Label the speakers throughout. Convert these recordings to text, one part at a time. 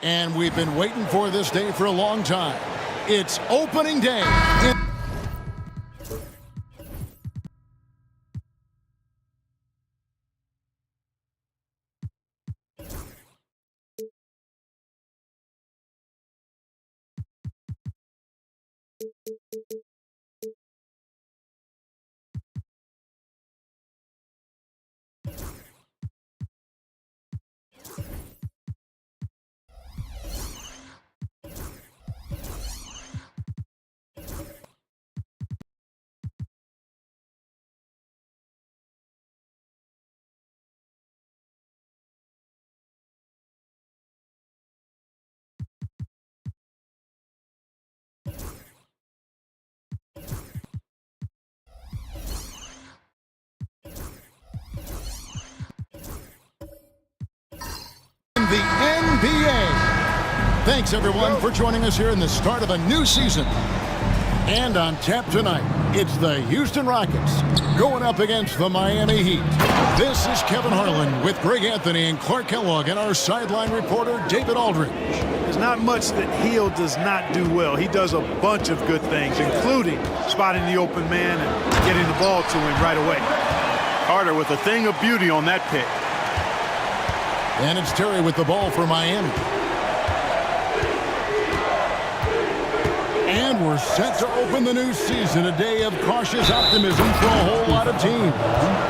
Speaker 1: And we've been waiting for this day for a long time. It's opening day. The NBA. Thanks, everyone, for joining us here in the start of a new season. And on tap tonight, it's the Houston Rockets going up against the Miami Heat. This is Kevin Harlan with Greg Anthony and Clark Kellogg and our sideline reporter, David Aldridge.
Speaker 2: There's not much that Hield does not do well. He does a bunch of good things, including spotting the open man and getting the ball to him right away. Carter with a thing of beauty on that pick.
Speaker 1: And it's Terry with the ball for Miami. And we're set to open the new season, a day of cautious optimism for a whole lot of teams.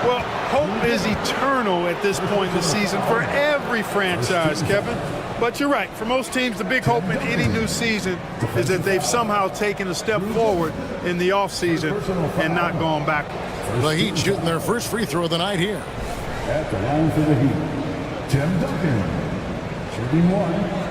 Speaker 2: Well, hope is eternal at this point in the season for every franchise, Kevin. But you're right. For most teams, the big hope in any new season is that they've somehow taken a step forward in the offseason and not gone backwards.
Speaker 1: The Heat shooting their first free throw of the night here.
Speaker 3: At the line for the Heat, Tim Duncan, shooting one.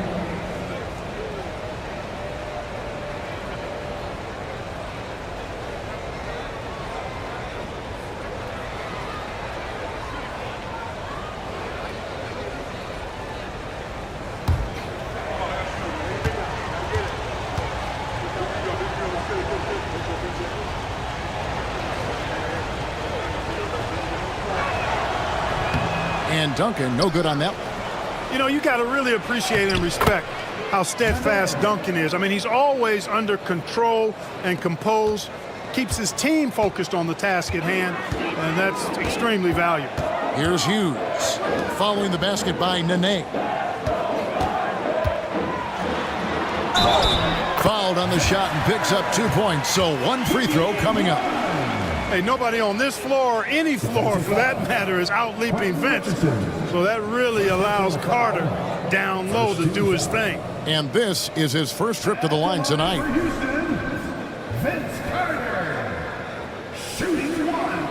Speaker 1: And Duncan, no good on that one.
Speaker 2: You know, you got to really appreciate and respect how steadfast Duncan is. I mean, he's always under control and composed, keeps his team focused on the task at hand, and that's extremely valuable.
Speaker 1: Here's Hughes, following the basket by Nene. Fouled on the shot and picks up 2 points, so one free throw coming up.
Speaker 2: Hey, nobody on this floor or any floor for that matter is out-leaping Vince. So that really allows Carter down low to do his thing.
Speaker 1: And this is his first trip to the line tonight.
Speaker 3: Houston, Vince Carter, shooting one.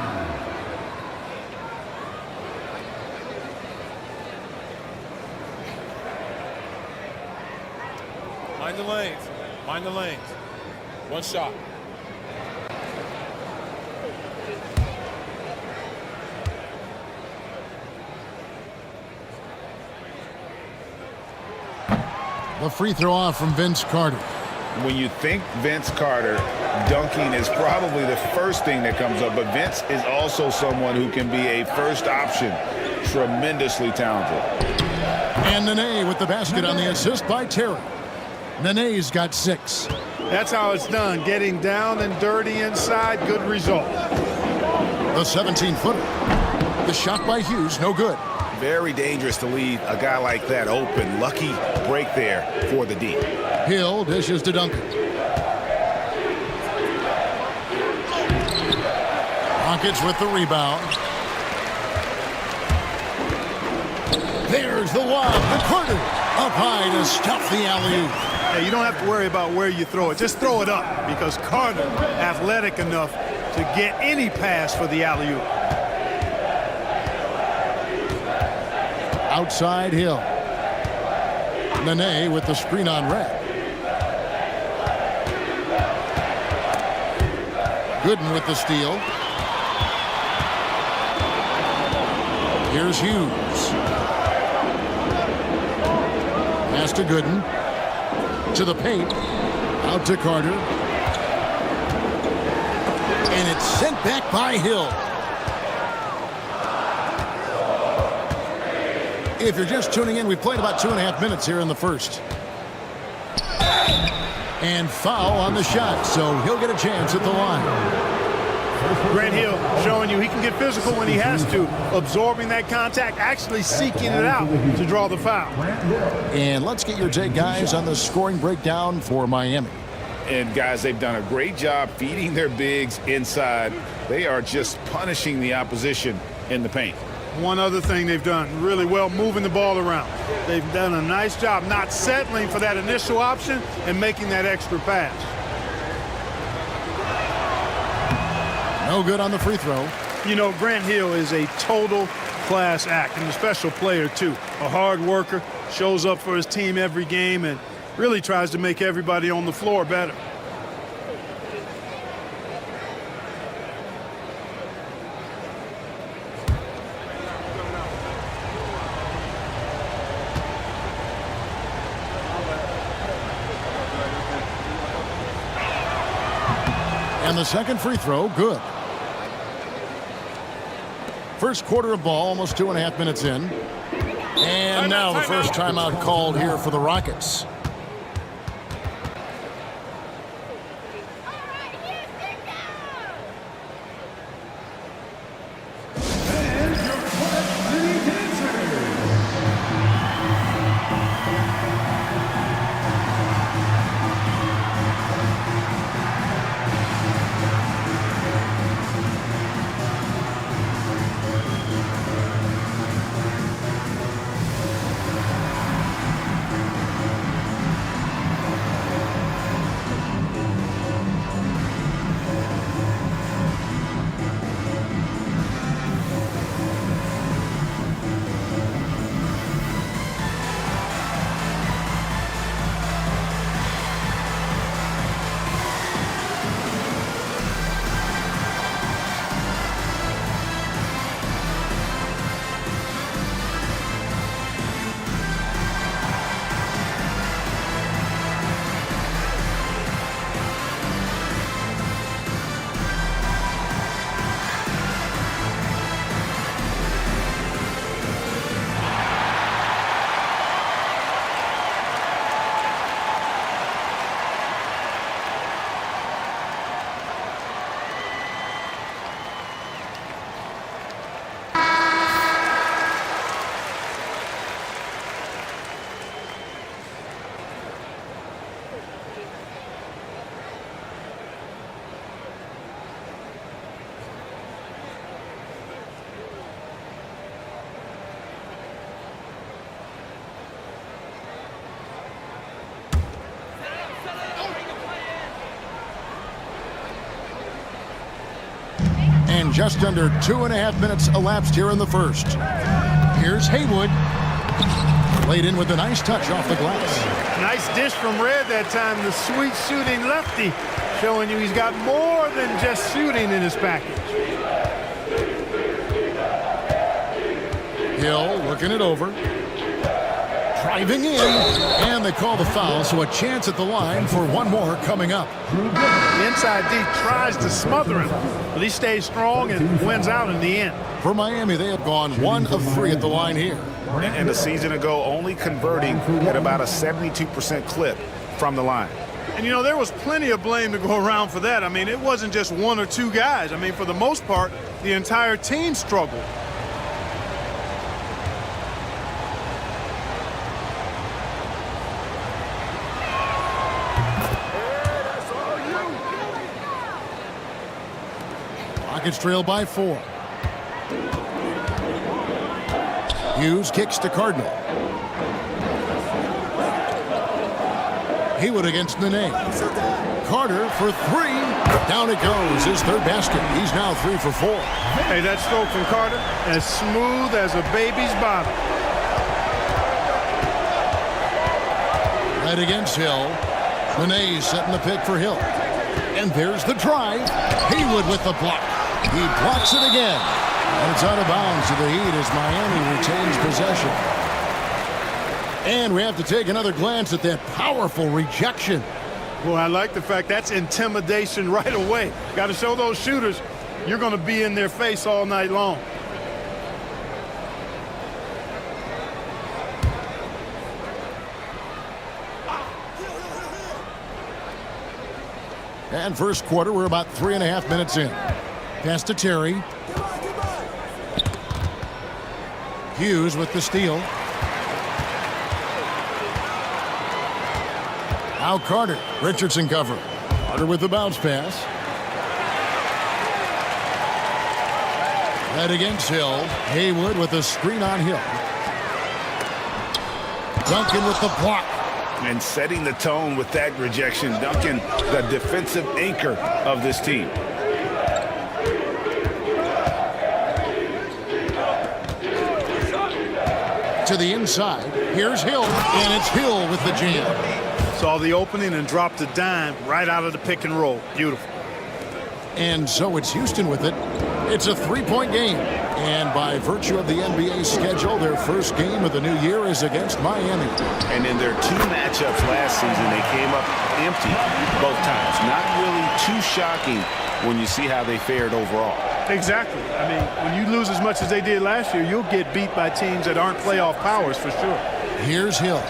Speaker 4: Mind the lanes. Mind the lanes. One shot.
Speaker 1: The free throw off from Vince Carter.
Speaker 5: When you think Vince Carter, dunking is probably the first thing that comes up, but Vince is also someone who can be a first option. Tremendously talented.
Speaker 1: And Nene with the basket on the assist by Terry. Nene's got 6.
Speaker 2: That's how it's done, getting down and dirty inside, good result.
Speaker 1: The 17-footer. The shot by Hughes, no good.
Speaker 5: Very dangerous to leave a guy like that open. Lucky break there for the D.
Speaker 1: Hill dishes to Duncan. Rockets with the rebound. There's the lob to Carter. Up high to stuff the alley-oop.
Speaker 2: Hey, you don't have to worry about where you throw it. Just throw it up because Carter athletic enough to get any pass for the alley-oop.
Speaker 1: Outside Hill. Nene with the screen on red. Gooden with the steal. Here's Hughes. Pass to Gooden. To the paint. Out to Carter. And it's sent back by Hill. If you're just tuning in, we played about 2.5 minutes here in the first. And foul on the shot, so he'll get a chance at the line.
Speaker 2: Grant Hill showing you he can get physical when he has to, absorbing that contact, actually seeking it out to draw the foul.
Speaker 1: And let's get your take, guys, on the scoring breakdown for Miami.
Speaker 5: And, guys, they've done a great job feeding their bigs inside. They are just punishing the opposition in the paint.
Speaker 2: One other thing they've done really well, moving the ball around. They've done a nice job not settling for that initial option and making that extra pass.
Speaker 1: No good on the free throw.
Speaker 2: You know, Grant Hill is a total class act and a special player, too. A hard worker, shows up for his team every game, and really tries to make everybody on the floor better.
Speaker 1: And the second free throw, good. First quarter of ball, almost 2.5 minutes in. And now the first timeout called here for the Rockets. And just under 2.5 minutes elapsed here in the first. Here's Haywood. Laid in with a nice touch off the glass.
Speaker 2: Nice dish from Red that time. The sweet shooting lefty, showing you he's got more than just shooting in his package.
Speaker 1: Hill looking it over. Driving in. And they call the foul, so a chance at the line for one more coming up.
Speaker 2: The inside D tries to smother him, but he stays strong and wins out in the end.
Speaker 1: For Miami, they have gone 1 of 3 at the line here.
Speaker 5: And a season ago, only converting at about a 72% clip from the line.
Speaker 2: And, you know, there was plenty of blame to go around for that. I mean, it wasn't just 1 or 2 guys. I mean, for the most part, the entire team struggled.
Speaker 1: Rockets trail by 4. Hughes kicks to Cardinal. Haywood against Nene. Carter for 3. Down it goes. His third basket. He's now 3 for 4.
Speaker 2: Hey, that stroke from Carter, as smooth as a baby's bottom.
Speaker 1: Right against Hill. Nene setting the pick for Hill. And there's the drive. Haywood with the block. He blocks it again. And it's out of bounds to the Heat as Miami retains possession. And we have to take another glance at that powerful rejection.
Speaker 2: Well, I like the fact that's intimidation right away. Got to show those shooters you're going to be in their face all night long.
Speaker 1: And first quarter, we're about 3.5 minutes in. Pass to Terry. Hughes with the steal. Now Carter. Richardson cover. Carter with the bounce pass. Right against Hill. Haywood with a screen on Hill. Duncan with the block.
Speaker 5: And setting the tone with that rejection. Duncan, the defensive anchor of this team.
Speaker 1: To the inside. Here's Hill. And it's Hill with the jam.
Speaker 2: Saw the opening and dropped a dime right out of the pick and roll. Beautiful.
Speaker 1: And so it's Houston with it. It's a 3-point game. And by virtue of the NBA schedule, their first game of the new year is against Miami.
Speaker 5: And in their 2 matchups last season, they came up empty both times. Not really too shocking when you see how they fared overall.
Speaker 2: Exactly. I mean, when you lose as much as they did last year, you'll get beat by teams that aren't playoff powers for sure.
Speaker 1: Here's Hill.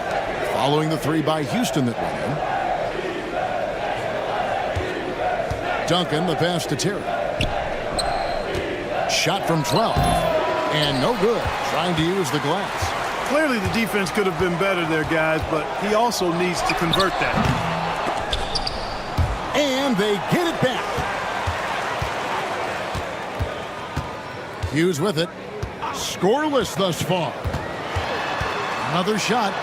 Speaker 1: Following the 3 by Houston that went in. Duncan, the pass to Terry. Shot from 12. And no good. Trying to use the glass.
Speaker 2: Clearly the defense could have been better there, guys, but he also needs to convert that.
Speaker 1: And they get it back. Hughes with it. Scoreless thus far. Another shot.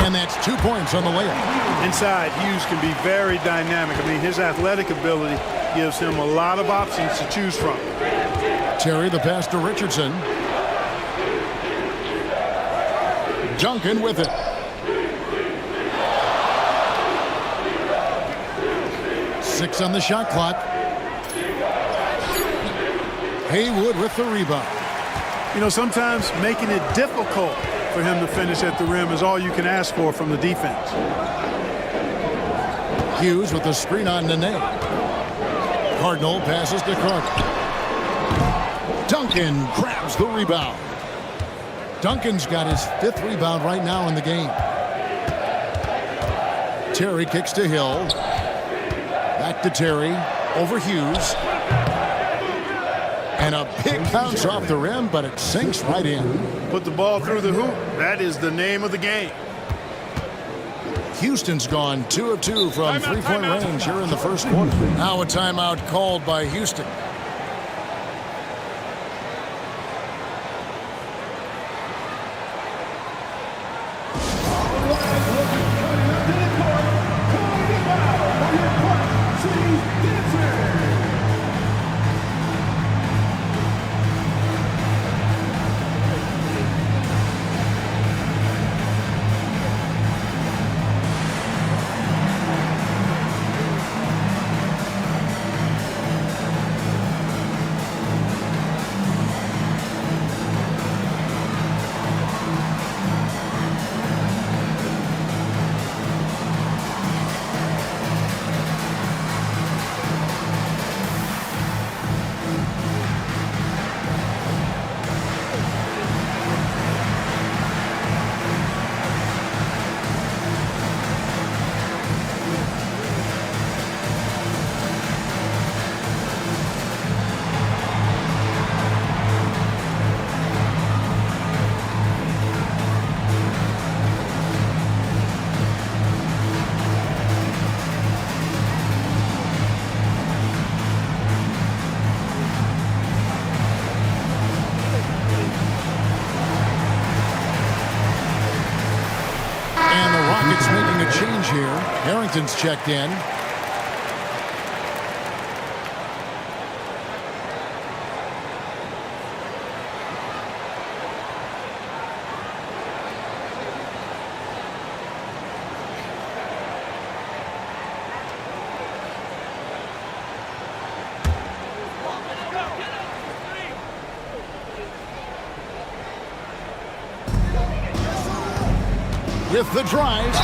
Speaker 1: And that's 2 points on the layup.
Speaker 2: Inside, Hughes can be very dynamic. I mean, his athletic ability gives him a lot of options to choose from.
Speaker 1: Terry, the pass to Richardson. Duncan with it. 6 on the shot clock. Haywood with the rebound.
Speaker 2: You know, sometimes making it difficult for him to finish at the rim is all you can ask for from the defense.
Speaker 1: Hughes with the screen on Nene. Cardinal passes to Carter. Duncan grabs the rebound. Duncan's got his 5th rebound right now in the game. Terry kicks to Hill. Back to Terry. Over Hughes. And a big bounce off the rim, but it sinks right in.
Speaker 2: Put the ball through the hoop. That is the name of the game.
Speaker 1: Houston's gone 2 of 2 from 3-point range here in the first quarter. Now a timeout called by Houston. Harrington's checked in. With the drive,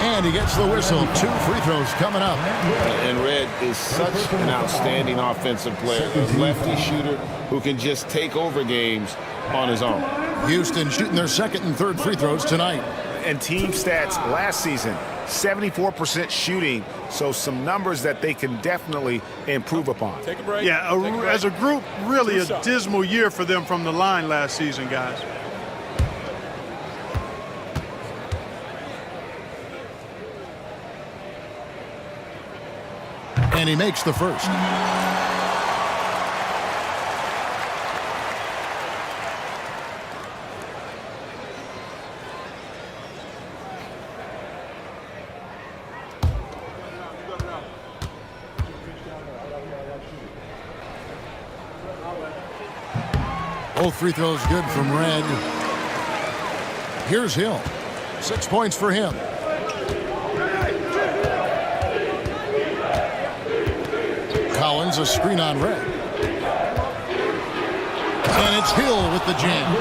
Speaker 1: and he gets the whistle. 2 free throws coming up.
Speaker 5: And Red is such an outstanding offensive player, a lefty shooter who can just take over games on his own.
Speaker 1: Houston shooting their second and third free throws tonight.
Speaker 5: And team stats last season, 74% shooting, so some numbers that they can definitely improve upon.
Speaker 4: Take a break.
Speaker 2: Yeah, as a group, really a dismal year for them from the line last season, guys.
Speaker 1: And he makes the first. Both free throws good from Red. Here's Hill. 6 points for him. Collins, a screen on Red. And it's Hill with the jam.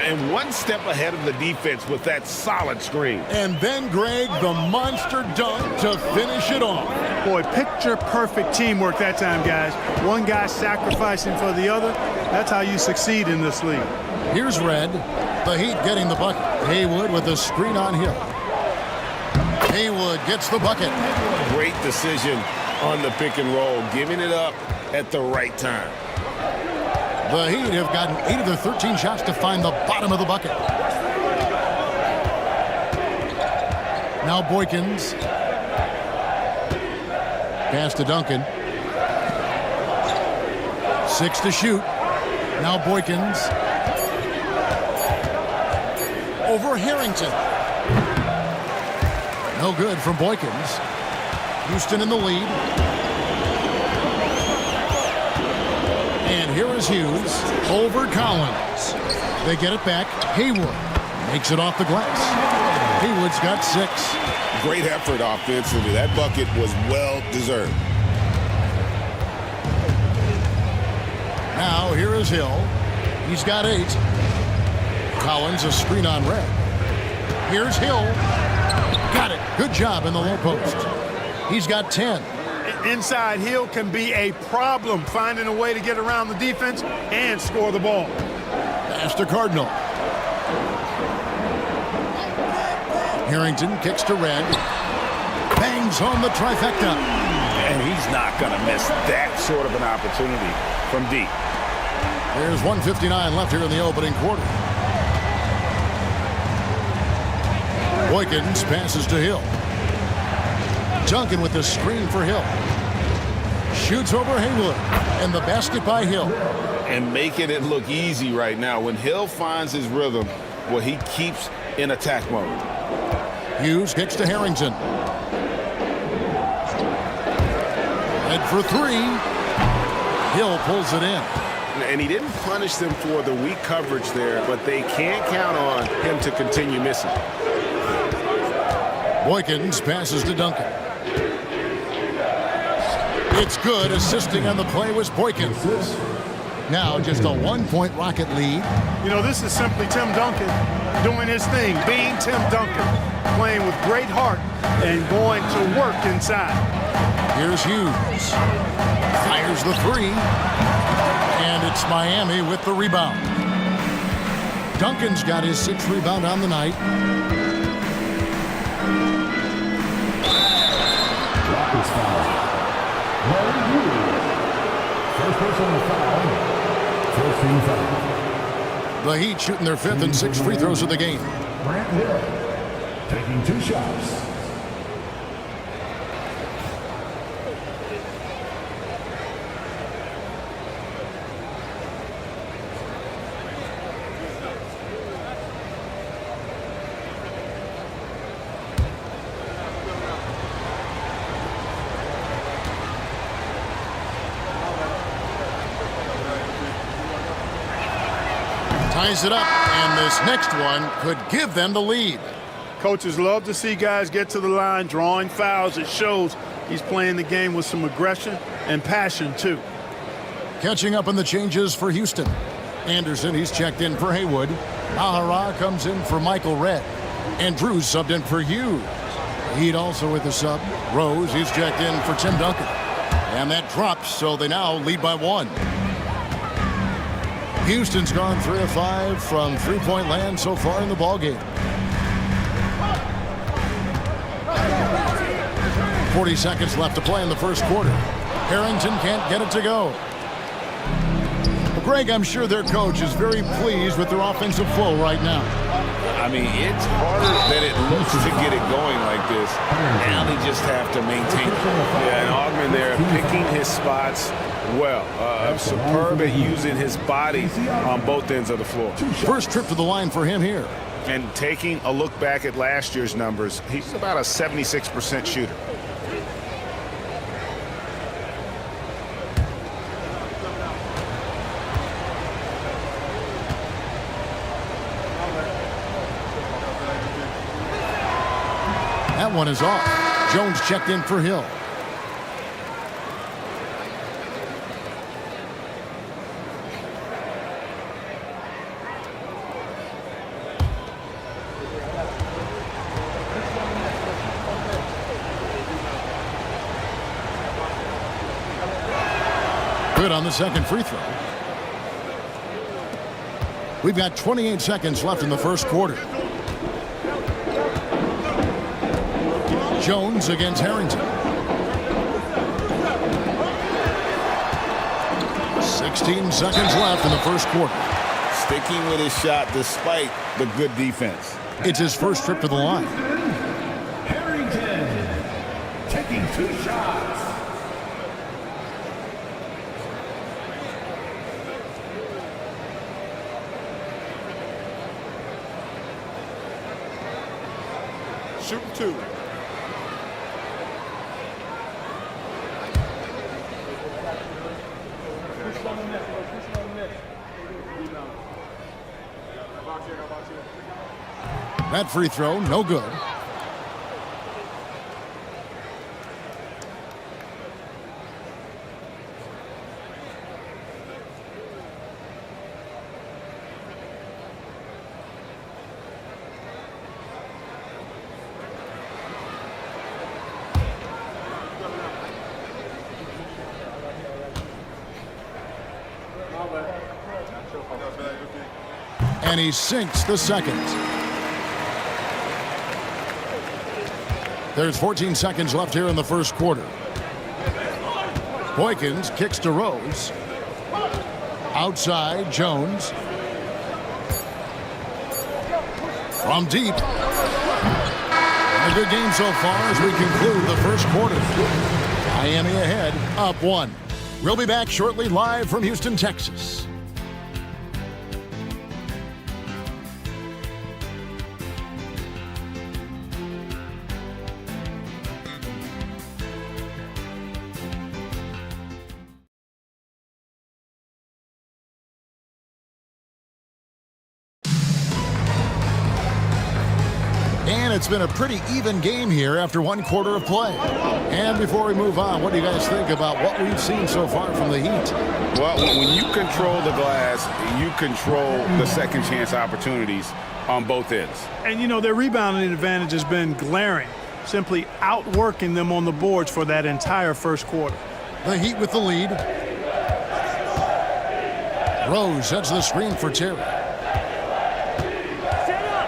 Speaker 5: And one step ahead of the defense with that solid screen.
Speaker 1: And then Greg, the monster dunk to finish it off.
Speaker 2: Boy, picture-perfect teamwork that time, guys. One guy sacrificing for the other. That's how you succeed in this league.
Speaker 1: Here's Red. The Heat getting the bucket. Haywood with a screen on Hill. Haywood gets the bucket.
Speaker 5: Great decision on the pick and roll, giving it up at the right time.
Speaker 1: The Heat have gotten 8 of their 13 shots to find the bottom of the bucket. Now Boykins. Pass to Duncan. 6 to shoot. Now Boykins. Over Harrington. No good from Boykins. Houston in the lead. And here is Hughes over Collins. They get it back. Haywood makes it off the glass. Haywood's got 6.
Speaker 5: Great effort offensively. That bucket was well deserved.
Speaker 1: Now here is Hill. He's got 8. Collins a screen on Red. Here's Hill. Got it. Good job in the low post. He's got 10.
Speaker 2: Inside, Hill can be a problem finding a way to get around the defense and score the ball.
Speaker 1: Pass to Cardinal. Harrington kicks to Red. Bangs home the trifecta.
Speaker 5: And he's not going to miss that sort of an opportunity from deep.
Speaker 1: There's 1:59 left here in the opening quarter. Boykins passes to Hill. Duncan with the screen for Hill. Shoots over Haywood. And the basket by Hill.
Speaker 5: And making it look easy right now. When Hill finds his rhythm, well, he keeps in attack mode.
Speaker 1: Hughes kicks to Harrington. Head for 3. Hill pulls it in.
Speaker 5: And he didn't punish them for the weak coverage there, but they can't count on him to continue missing.
Speaker 1: Boykins passes to Duncan. It's good. Assisting on the play was Boykins. Now just a 1-point Rocket lead.
Speaker 2: You know, this is simply Tim Duncan doing his thing, being Tim Duncan, playing with great heart and going to work inside.
Speaker 1: Here's Hughes. Fires the 3. And it's Miami with the rebound. Duncan's got his 6th rebound on the night.
Speaker 3: Rockets foul. Larry Hughes. First personal foul. First team foul.
Speaker 1: The Heat shooting their 5th and 6th free throws of the game.
Speaker 3: Grant Hill taking 2 shots.
Speaker 1: ties it up, and this next one could give them the lead.
Speaker 2: Coaches love to see guys get to the line, drawing fouls. It shows he's playing the game with some aggression and passion, too.
Speaker 1: Catching up on the changes for Houston. Anderson, he's checked in for Haywood. Ahara comes in for Michael Redd. And Drew's subbed in for Hughes. Heat also with the sub. Rose, he's checked in for Tim Duncan. And that drops, so they now lead by 1. Houston's gone 3 of 5 from three-point land so far in the ballgame. 40 seconds left to play in the first quarter. Harrington can't get it to go. Well, Greg, I'm sure their coach is very pleased with their offensive flow right now.
Speaker 5: I mean, it's harder than it looks to get it going like this. Now they just have to maintain it.
Speaker 2: Yeah, and Augman there picking his spots well. Superb at using his body on both ends of the floor.
Speaker 1: First trip to the line for him here.
Speaker 5: And taking a look back at last year's numbers, he's about a 76% shooter.
Speaker 1: That one is off. Jones checked in for Hill. Good on the second free throw. We've got 28 seconds left in the first quarter. Jones against Harrington. 16 seconds left in the first quarter.
Speaker 5: Sticking with his shot despite the good defense.
Speaker 1: It's his first trip to the line.
Speaker 3: Harrington taking 2 shots.
Speaker 2: Shooting 2.
Speaker 1: That free throw, no good. And he sinks the second. There's 14 seconds left here in the first quarter. Boykins kicks to Rose. Outside, Jones. From deep. A good game so far as we conclude the first quarter. Miami ahead, up 1. We'll be back shortly live from Houston, Texas. And it's been a pretty even game here after 1 quarter of play. And before we move on, what do you guys think about what we've seen so far from the Heat?
Speaker 5: Well, when you control the glass, you control the second chance opportunities on both ends.
Speaker 2: And, you know, their rebounding advantage has been glaring, simply outworking them on the boards for that entire first quarter.
Speaker 1: The Heat with the lead. Rose sets the screen for Terry.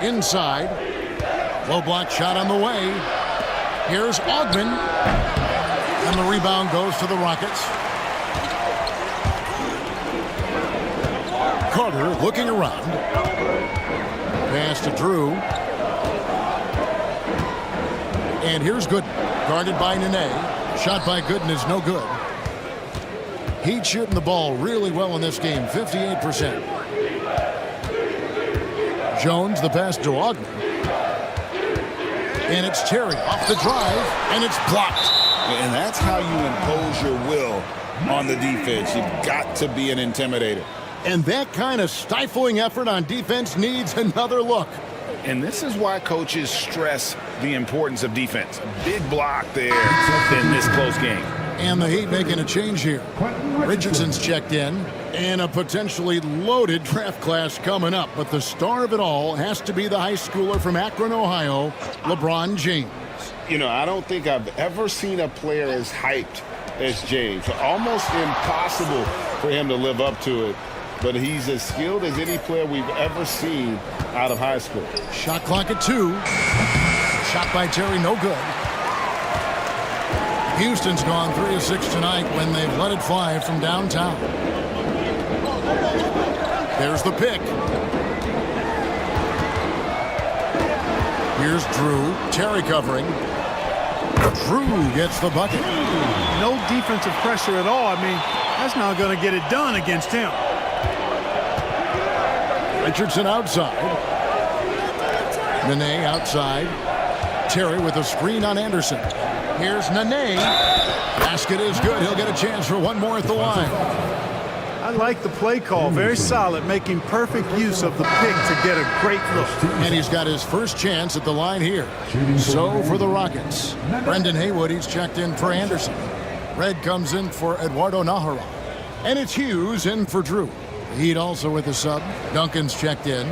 Speaker 1: Inside. Low block shot on the way. Here's Augman. And the rebound goes to the Rockets. Carter looking around. Pass to Drew. And here's Gooden. Guarded by Nene. Shot by Gooden is no good. Heat shooting the ball really well in this game. 58%. Jones, the pass to Augman. And it's Terry off the drive, and it's blocked.
Speaker 5: And that's how you impose your will on the defense. You've got to be an intimidator.
Speaker 1: And that kind of stifling effort on defense needs another look.
Speaker 5: And this is why coaches stress the importance of defense. A big block there in this close game.
Speaker 1: And the Heat making a change here. Richardson's checked in, and a potentially loaded draft class coming up. But the star of it all has to be the high schooler from Akron, Ohio, LeBron James.
Speaker 6: You know, I don't think I've ever seen a player as hyped as James. Almost impossible for him to live up to it. But he's as skilled as any player we've ever seen out of high school.
Speaker 1: Shot clock at 2. Shot by Terry, no good. Houston's gone 3 of 6 tonight when they've let it fly from downtown. There's the pick. Here's Drew. Terry covering. Drew gets the bucket.
Speaker 2: No defensive pressure at all. I mean, that's not going to get it done against him.
Speaker 1: Richardson outside. Nene outside. Terry with a screen on Anderson. Here's Nene. Basket is good. He'll get a chance for one more at the line.
Speaker 2: I like the play call. Very solid, making perfect use of the pick to get a great look.
Speaker 1: And he's got his first chance at the line here. So for the Rockets, Brendan Haywood, he's checked in for Anderson. Red comes in for Eduardo Nahara. And it's Hughes in for Drew. The Heat also with the sub. Duncan's checked in.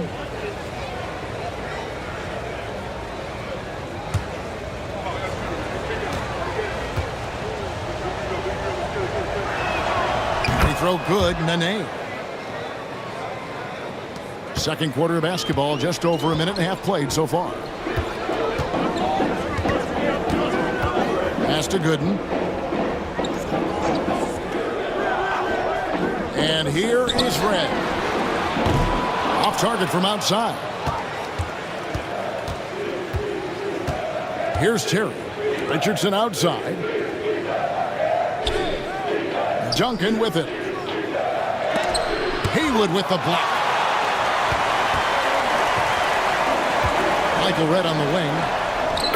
Speaker 1: Throw good, Nene. Second quarter of basketball, just over a minute and a half played so far. Pass to Gooden. And here is Red. Off target from outside. Here's Terry. Richardson outside. Duncan with it. Haywood with the block. Michael Red on the wing.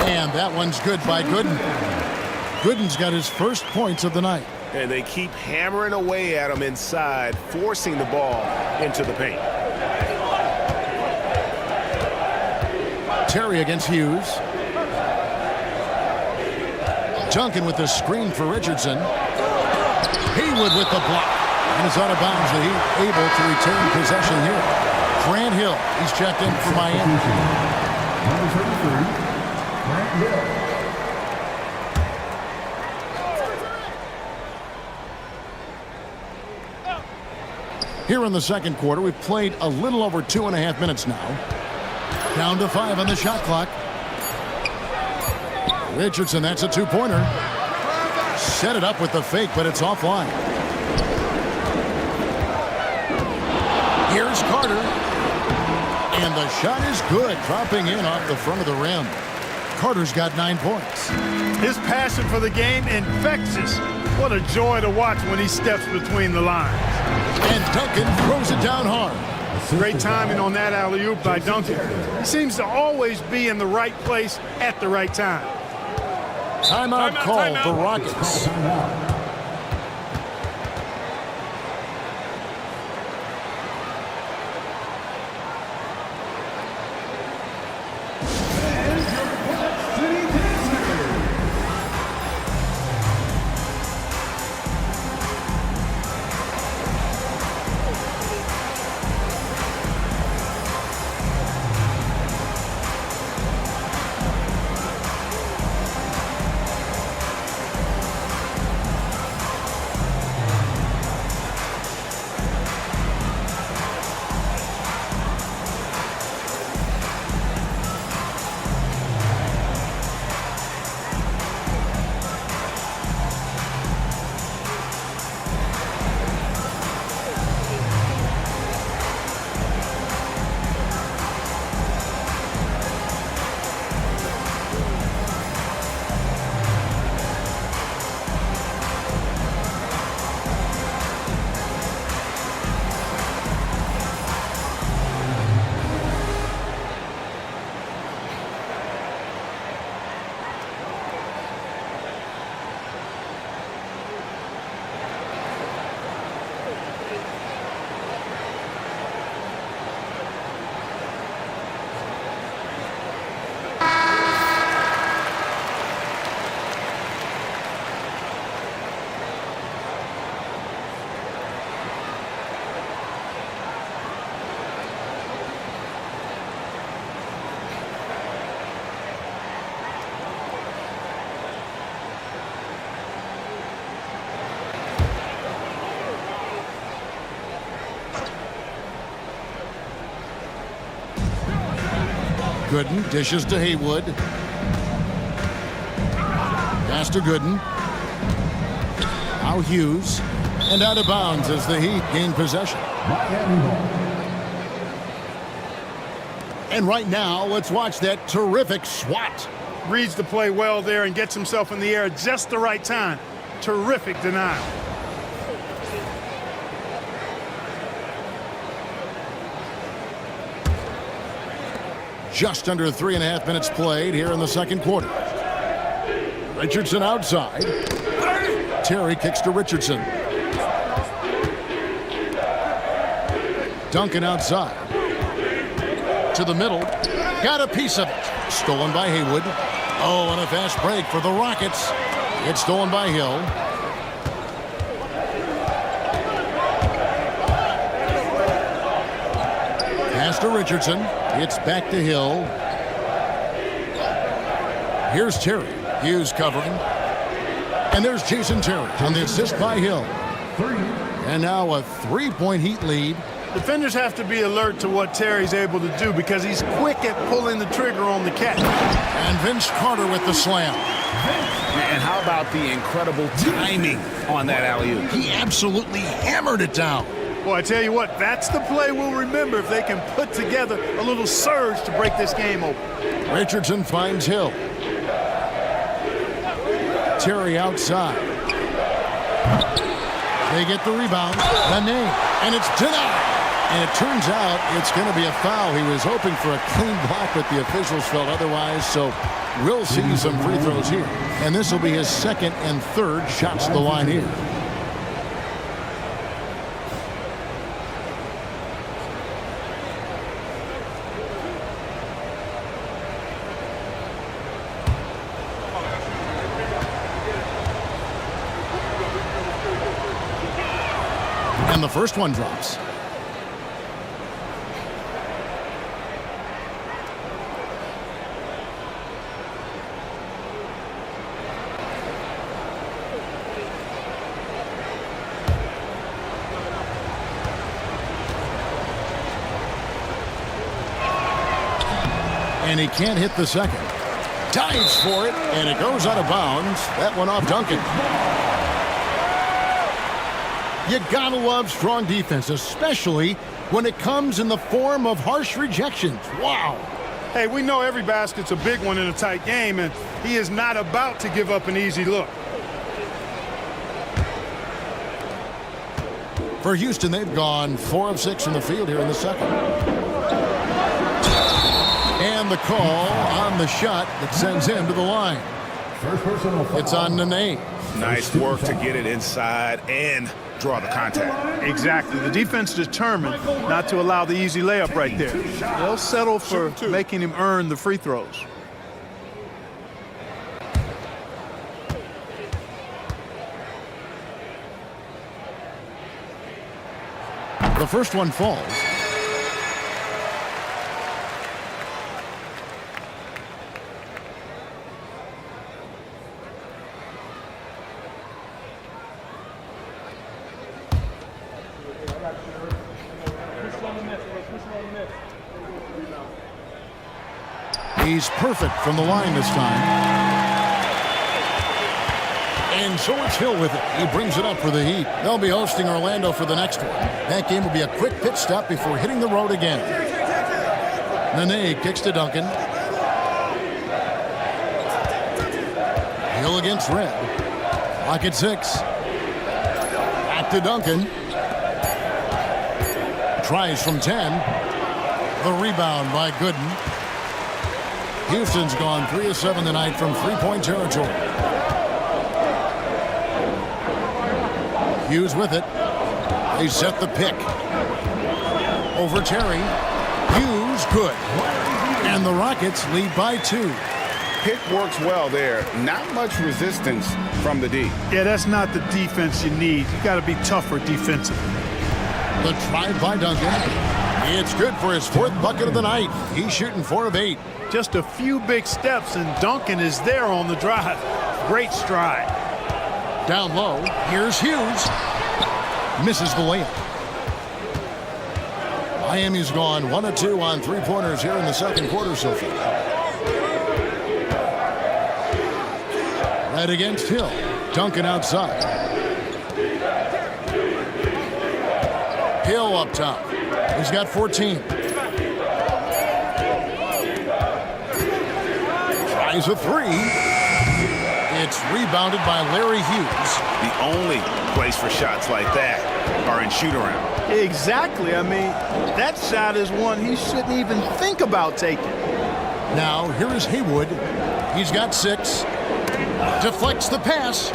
Speaker 1: And that one's good by Gooden. Gooden's got his first points of the night.
Speaker 7: And they keep hammering away at him inside, forcing the ball into the paint.
Speaker 1: Terry against Hughes. Duncan with the screen for Richardson. Haywood with the block. And it's out of bounds. The Heat able to retain possession here. Grant Hill, he's checked in for Miami.
Speaker 3: Number 33, Grant Hill.
Speaker 1: Here in the second quarter, we've played a little over 2.5 minutes now. Down to 5 on the shot clock. Richardson, that's a two-pointer. Set it up with the fake, but it's offline. Here's Carter. And the shot is good, dropping in off the front of the rim. Carter's got 9 points.
Speaker 2: His passion for the game infectious. What a joy to watch when he steps between the lines.
Speaker 1: And Duncan throws it down hard.
Speaker 2: Great timing on that alley-oop by Duncan. He seems to always be in the right place at the right time.
Speaker 1: Timeout called for Rockets. Gooden dishes to Haywood. Pass to Gooden. Now Hughes. And out of bounds as the Heat gain possession.
Speaker 3: Miami ball.
Speaker 1: And right now, let's watch that terrific swat.
Speaker 2: Reads the play well there and gets himself in the air at just the right time. Terrific denial.
Speaker 1: Just under 3.5 minutes played here in the second quarter. Richardson outside. Terry kicks to Richardson. Duncan outside. To the middle. Got a piece of it. Stolen by Haywood. Oh, and a fast break for the Rockets. It's stolen by Hill. Pass to Richardson. It's back to Hill. Here's Terry. Hughes covering. And there's Jason Terry on the assist by Hill. And now a 3-point Heat lead.
Speaker 2: Defenders have to be alert to what Terry's able to do because he's quick at pulling the trigger on the catch.
Speaker 1: And Vince Carter with the slam.
Speaker 5: And how about the incredible timing on that alley-oop?
Speaker 1: He absolutely hammered it down.
Speaker 2: Well, I tell you what, that's the play we'll remember if they can put together a little surge to break this game open.
Speaker 1: Richardson finds Hill. Terry outside. They get the rebound. Nene. And it's denied. And it turns out it's going to be a foul. He was hoping for a clean block, but the officials felt otherwise. So we'll see some free throws here. And this will be his second and third shots to the line here. And the first one drops. And he can't hit the second. Dives for it, and it goes out of bounds. That one off Duncan. You gotta love strong defense, especially when it comes in the form of harsh rejections. Wow.
Speaker 2: Hey, we know every basket's a big one in a tight game, and he is not about to give up an easy look.
Speaker 1: For Houston, they've gone 4 of 6 from the field here in the second. And the call on the shot that sends him to the line.
Speaker 3: First personal foul.
Speaker 1: It's on Nene.
Speaker 5: Nice work to get it inside and draw the contact.
Speaker 2: Exactly. The defense determined not to allow the easy layup right there. They'll settle for making him earn the free throws.
Speaker 1: The first one falls. He's perfect from the line this time. And so it's Hill with it. He brings it up for the Heat. They'll be hosting Orlando for the next one. That game will be a quick pit stop before hitting the road again. Nene kicks to Duncan. Hill against Red. Clock at 6. Back to Duncan. Tries from 10. The rebound by Gooden. Houston's gone 3 of 7 tonight from three-point territory. Hughes with it. They set the pick. Over Terry. Hughes good. And the Rockets lead by 2.
Speaker 6: Pick works well there. Not much resistance from the D.
Speaker 2: Yeah, that's not the defense you need. You got to be tougher defensively.
Speaker 1: The try by Duncan. It's good for his 4th bucket of the night. He's shooting 4 of 8.
Speaker 2: Just a few big steps, and Duncan is there on the drive. Great stride.
Speaker 1: Down low. Here's Hughes. Misses the layup. Miami's gone 1 of 2 on three-pointers here in the second quarter so far. Red against Hill. Duncan outside. Hill up top. He's got 14. Tries a three. It's rebounded by Larry Hughes.
Speaker 7: The only place for shots like that are in shoot-around.
Speaker 2: Exactly. I mean, that shot is one he shouldn't even think about taking.
Speaker 1: Now, here is Haywood. He's got 6. Deflects the pass.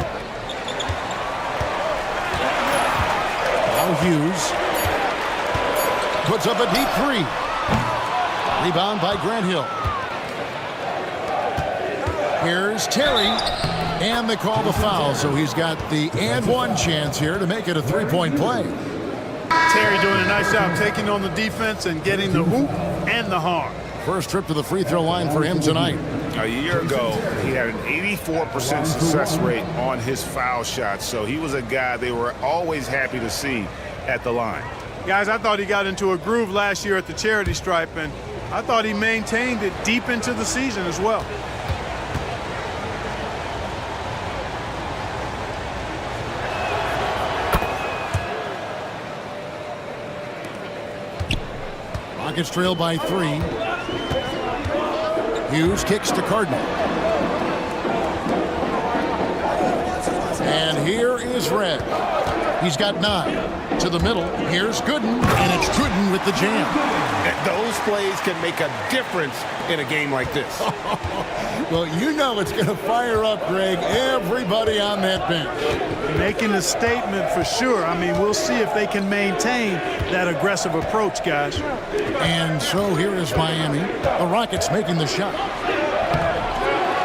Speaker 1: Now Hughes puts up a deep 3. Rebound by Grant Hill. Here's Terry. And they call the foul, so he's got the and one chance here to make it a three-point play.
Speaker 2: Terry doing a nice job taking on the defense and getting the hoop and the harm.
Speaker 1: First trip to the free throw line for him tonight.
Speaker 5: A year ago, he had an 84% success rate on his foul shots, so he was a guy they were always happy to see at the line.
Speaker 2: Guys, I thought he got into a groove last year at the charity stripe, and I thought he maintained it deep into the season as well.
Speaker 1: Rockets trail by 3. Hughes kicks to Cardinal. And here is Red. He's got 9. To the middle. Here's Gooden. And it's Gooden with the jam.
Speaker 7: Those plays can make a difference in a game like this.
Speaker 1: Well, you know it's going to fire up, Greg, everybody on that bench.
Speaker 2: Making a statement for sure. I mean, we'll see if they can maintain that aggressive approach, guys.
Speaker 1: And so here is Miami. The Rockets making the shot.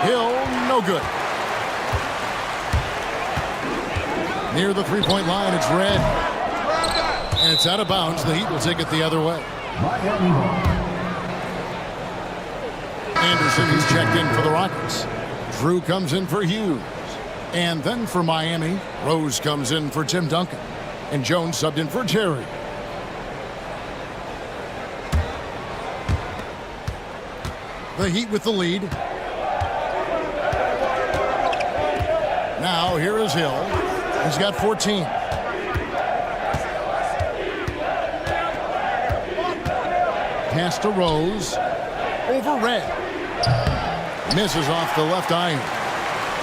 Speaker 1: Hill, no good. Near the three-point line, it's Red. And it's out of bounds. The Heat will take it the other way.
Speaker 3: Miami ball.
Speaker 1: Anderson is checked in for the Rockets. Drew comes in for Hughes. And then for Miami, Rose comes in for Tim Duncan. And Jones subbed in for Terry. The Heat with the lead. Now here is Hill. He's got 14. Pass to Rose. Over Red. Misses off the left iron.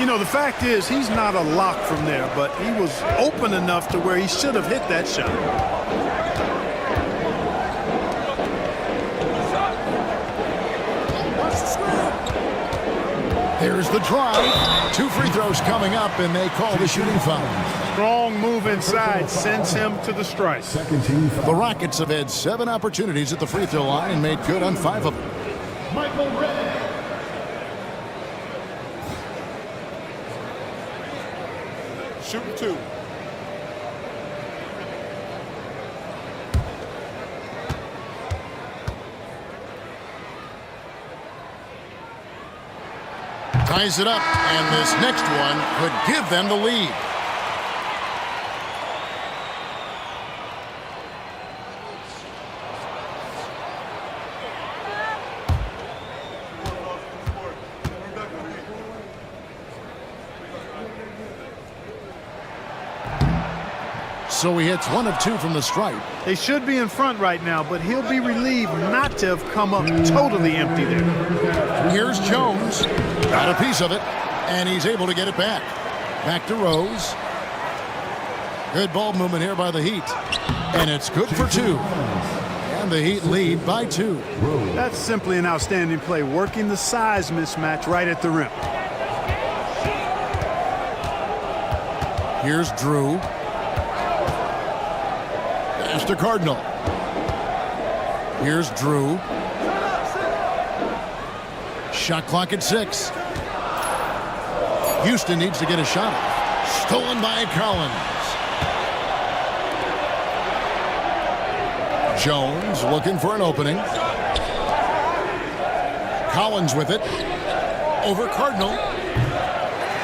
Speaker 2: You know, the fact is he's not a lock from there, but he was open enough to where he should have hit that shot.
Speaker 1: There's the drive. 2 free throws coming up, and they call the shooting foul.
Speaker 2: Strong move inside sends him to the stripe.
Speaker 3: Second team foul.
Speaker 1: The Rockets have had 7 opportunities at the free throw line and made good on 5 of them.
Speaker 3: Michael Red.
Speaker 4: Shooting 2.
Speaker 1: Ties it up, and this next one could give them the lead. So he hits 1 of 2 from the stripe.
Speaker 2: They should be in front right now, but he'll be relieved not to have come up totally empty there.
Speaker 1: Here's Jones. Got a piece of it, and he's able to get it back. Back to Rose. Good ball movement here by the Heat. And it's good for 2. And the Heat lead by 2.
Speaker 2: That's simply an outstanding play, working the size mismatch right at the rim.
Speaker 1: Here's Drew. Pass to Cardinal. Here's Drew. Shot clock at 6. Houston needs to get a shot off. Stolen by Collins. Jones looking for an opening. Collins with it. Over Cardinal.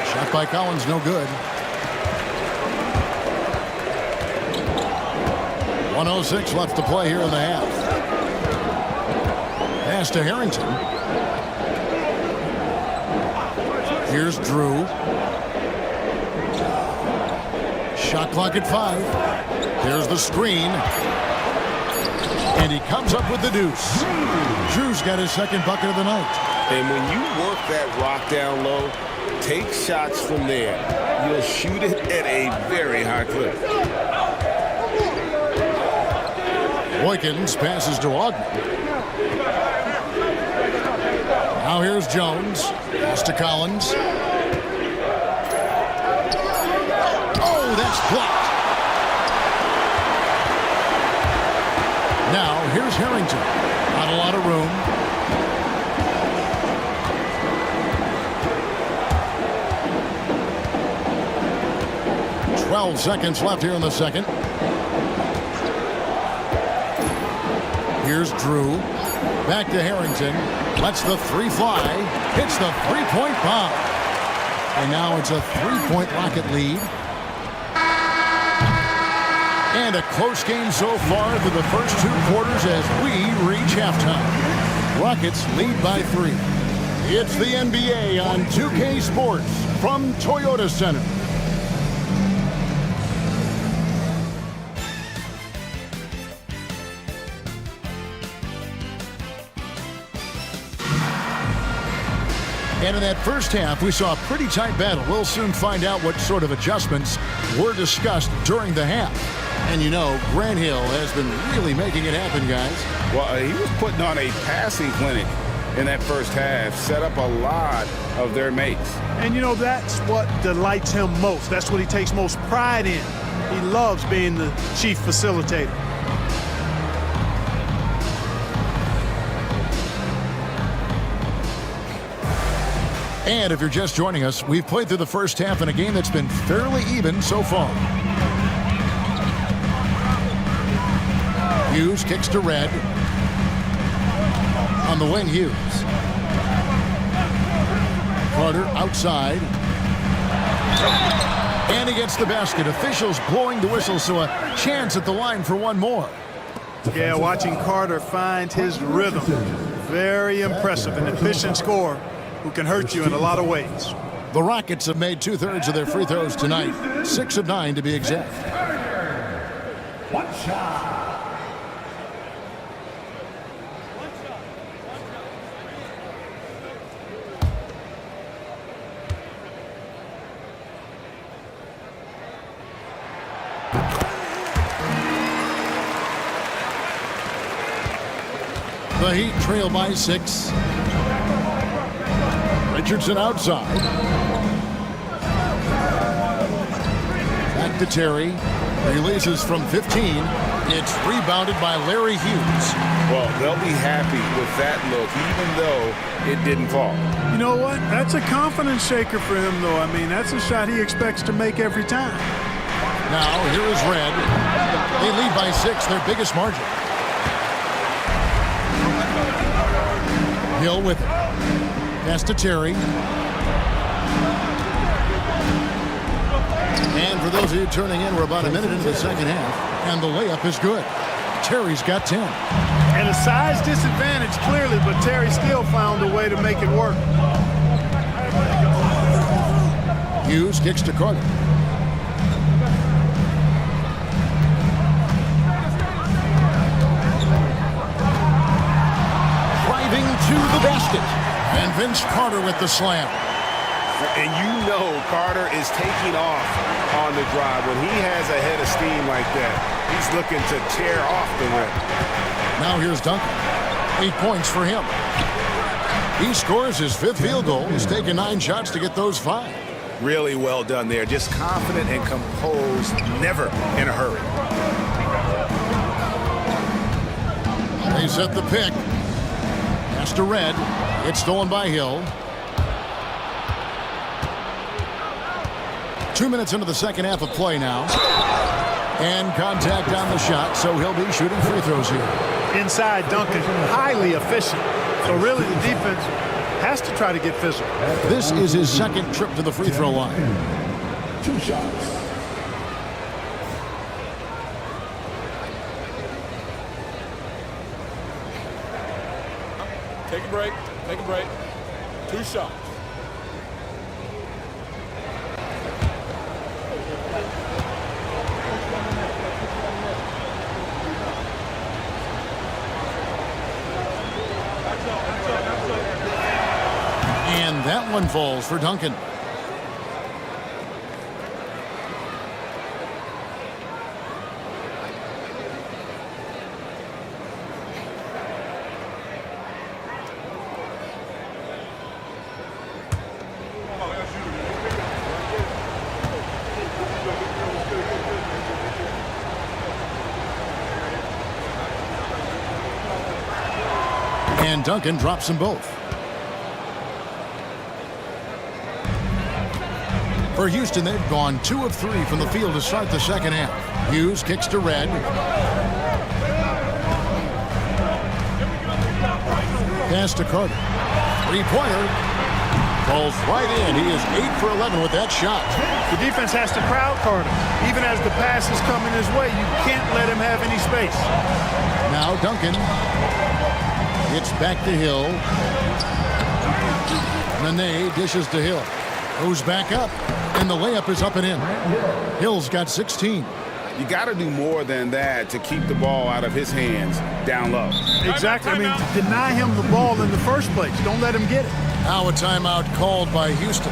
Speaker 1: Shot by Collins, no good. 1:06 left to play here in the half. Pass to Harrington. Here's Drew. Shot clock at 5. There's the screen. And he comes up with the deuce. Drew's got his second bucket of the night.
Speaker 7: And when you work that rock down low, take shots from there. You'll shoot it at a very high clip.
Speaker 1: Boykins passes to Ogden. Now here's Jones. Pass to Collins. Oh, that's blocked. Now here's Harrington. Not a lot of room. "12 seconds left here in the second. Here's Drew. Back to Harrington. Lets the three fly. Hits the three-point bomb. And now it's a three-point Rocket lead. And a close game so far through the first 2 quarters as we reach halftime. Rockets lead by 3. It's the NBA on 2K Sports from Toyota Center. And in that first half, we saw a pretty tight battle. We'll soon find out what sort of adjustments were discussed during the half. And you know, Grant Hill has been really making it happen, guys.
Speaker 5: Well, he was putting on a passing clinic in that first half, set up a lot of their mates.
Speaker 2: And, you know, that's what delights him most. That's what he takes most pride in. He loves being the chief facilitator.
Speaker 1: And if you're just joining us, we've played through the first half in a game that's been fairly even so far. Hughes kicks to Red. On the wing, Hughes. Carter outside. And he gets the basket. Officials blowing the whistle, so a chance at the line for one more.
Speaker 2: Yeah, watching Carter find his rhythm. Very impressive. An efficient scorer who can hurt you in a lot of ways.
Speaker 1: The Rockets have made 2/3 of their free throws tonight. 6 of 9 to be exact.
Speaker 3: One shot.
Speaker 1: The Heat trail by 6. Richardson outside. Back to Terry. Releases from 15. It's rebounded by Larry Hughes.
Speaker 5: Well, they'll be happy with that look, even though it didn't fall.
Speaker 2: You know what? That's a confidence shaker for him, though. I mean, that's a shot he expects to make every time.
Speaker 1: Now, here is Red. They lead by 6, their biggest margin. Hill with it. Pass to Terry. And for those of you turning in, we're about a minute into the second half. And the layup is good. Terry's got 10.
Speaker 2: And a size disadvantage, clearly, but Terry still found a way to make it work.
Speaker 1: Hughes kicks to Carter. Driving to the basket. And Vince Carter with the slam.
Speaker 7: And you know Carter is taking off on the drive. When he has a head of steam like that, he's looking to tear off the rim.
Speaker 1: Now here's Duncan. 8 points for him. He scores his 5th field goal. He's taken 9 shots to get those 5.
Speaker 7: Really well done there. Just confident and composed, never in a hurry.
Speaker 1: They set the pick. Pass to Red. It's stolen by Hill. 2 minutes into the second half of play now. And contact on the shot, so he'll be shooting free throws here.
Speaker 2: Inside, Duncan, highly efficient. So really the defense has to try to get physical.
Speaker 1: This is his second trip to the free throw line.
Speaker 3: 2 shots.
Speaker 4: Take a break. Take a break. 2 shots.
Speaker 1: And that one falls for Duncan. And Duncan drops them both. For Houston, they've gone 2 of 3 from the field to start the second half. Hughes kicks to Red. Pass to Carter. 3-pointer. Falls right in. He is 8 for 11 with that shot.
Speaker 2: The defense has to crowd Carter. Even as the pass is coming his way, you can't let him have any space.
Speaker 1: Now Duncan. It's back to Hill. Nene dishes to Hill. Goes back up. And the layup is up and in. Hill's got 16.
Speaker 5: You got to do more than that to keep the ball out of his hands down low.
Speaker 2: Exactly. I mean, deny him the ball in the first place. Don't let him get it.
Speaker 1: Now a timeout called by Houston.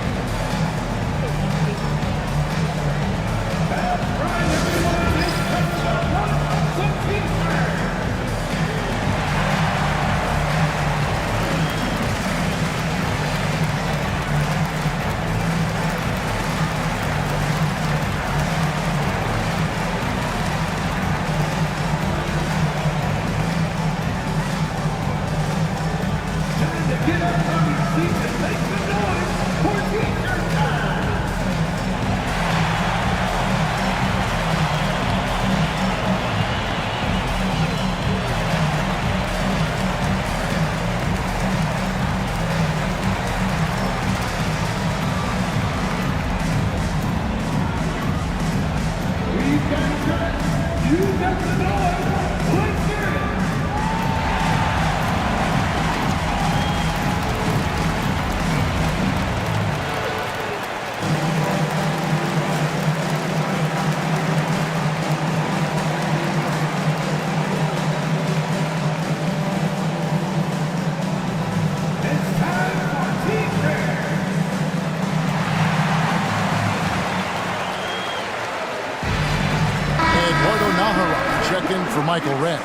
Speaker 1: Check in for Michael Red.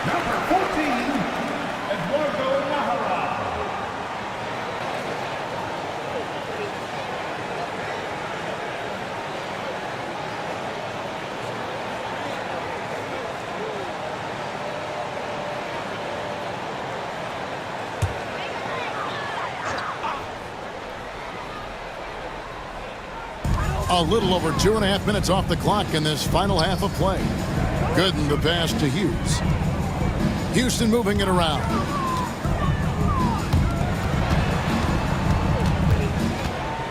Speaker 3: Number 14, Eduardo Nahara.
Speaker 1: A little over 2.5 minutes off the clock in this final half of play. Gooden the pass to Hughes. Houston moving it around.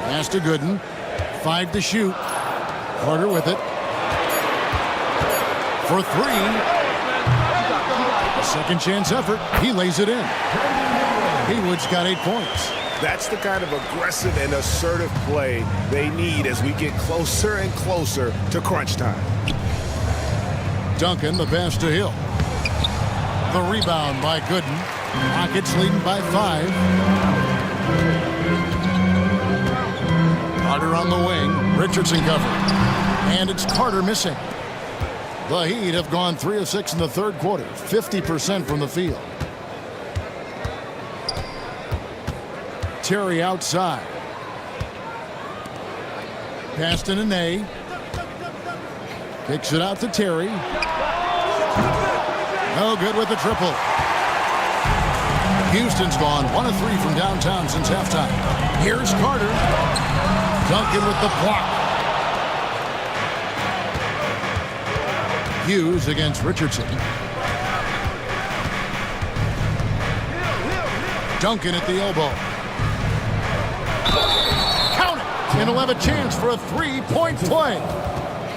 Speaker 1: Pass to Gooden. 5 to shoot. Carter with it. For 3. Second chance effort. He lays it in. Haywood's got 8 points.
Speaker 7: That's the kind of aggressive and assertive play they need as we get closer and closer to crunch time.
Speaker 1: Duncan, the pass to Hill. The rebound by Gooden. Rockets leading by 5. Carter on the wing. Richardson covered. And it's Carter missing. The Heat have gone 3 of 6 in the third quarter. 50% from the field. Terry outside. Pass to Nene. Kicks it out to Terry. No good with the triple. Houston's gone 1 of 3 from downtown since halftime. Here's Carter. Duncan with the block. Hughes against Richardson. Duncan at the elbow. Count it! And he'll have a chance for a 3-point play.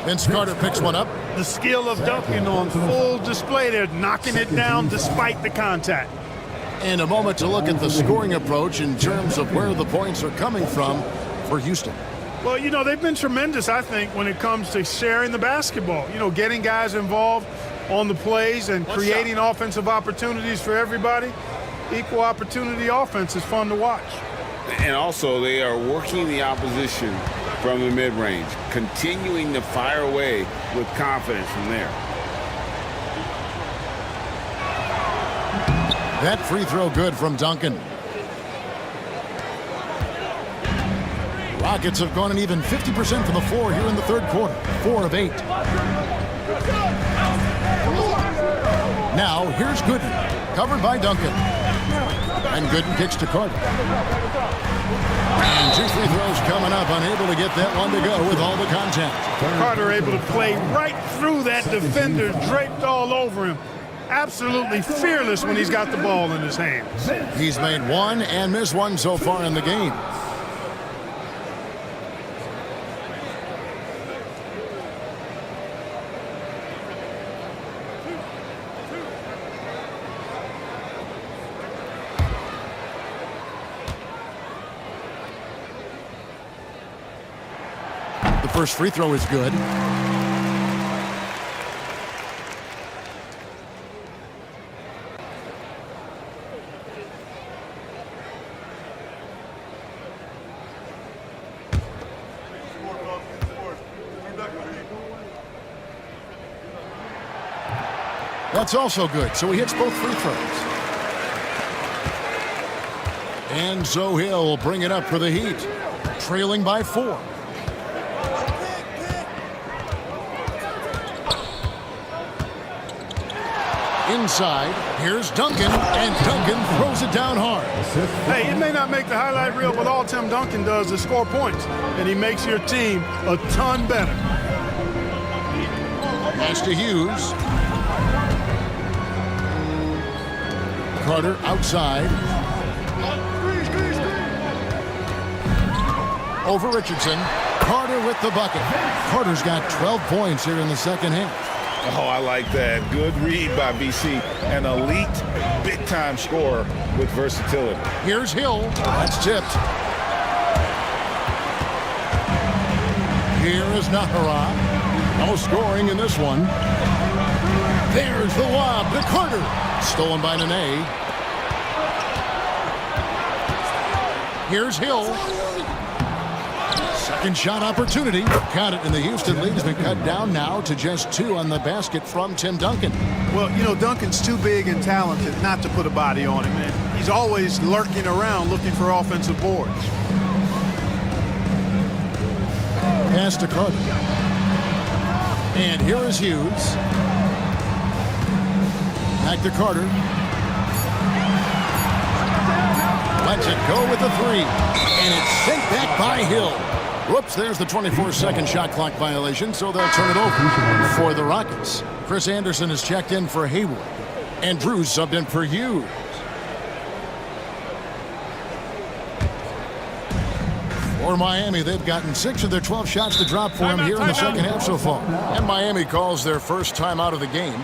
Speaker 1: Vince Carter picks one up.
Speaker 2: The skill of Duncan on full display there, knocking it down despite the contact.
Speaker 1: And a moment to look at the scoring approach in terms of where the points are coming from for Houston.
Speaker 2: Well, you know, they've been tremendous, I think, when it comes to sharing the basketball. You know, getting guys involved on the plays and creating offensive opportunities for everybody. Equal opportunity offense is fun to watch.
Speaker 7: And also, they are working the opposition from the mid-range, continuing to fire away with confidence from there.
Speaker 1: That free throw good from Duncan. Rockets have gone an even 50% from the floor here in the third quarter. 4 of 8. Now, here's Gooden. Covered by Duncan. And Gooden kicks to Carter. And 2 free throws coming up. Unable to get that one to go with all the contact.
Speaker 2: Carter able to play right through that defender, draped all over him. Absolutely fearless when he's got the ball in his hands.
Speaker 1: He's made 1 and missed 1 so far in the game. The first free throw is good. That's also good, so he hits both free throws. And so he'll bring it up for the Heat, trailing by 4. Inside, here's Duncan, and Duncan throws it down hard.
Speaker 2: Hey, it may not make the highlight reel, but all Tim Duncan does is score points, and he makes your team a ton better.
Speaker 1: Pass to Hughes. Carter outside. Over Richardson. Carter with the bucket. Carter's got 12 points here in the second half.
Speaker 5: Oh, I like that. Good read by BC. An elite, big-time scorer with versatility.
Speaker 1: Here's Hill. That's tipped. Here is Nahara. No scoring in this one. There's the lob to Carter. Stolen by Nene. Here's Hill. Second shot opportunity. Count it, and the Houston lead has been cut down now to just 2 on the basket from Tim Duncan.
Speaker 2: Well, you know, Duncan's too big and talented not to put a body on him, and he's always lurking around looking for offensive boards.
Speaker 1: Pass to Carter. And here is Hughes. Back to Carter. Lets it go with the 3. And it's sent back by Hill. Whoops, there's the 24-second shot clock violation, so they'll turn it over for the Rockets. Chris Anderson has checked in for Hayward. And Drew subbed in for Hughes. For Miami, they've gotten 6 of their 12 shots to drop for him here in the second half so far. And Miami calls their first time out of the game.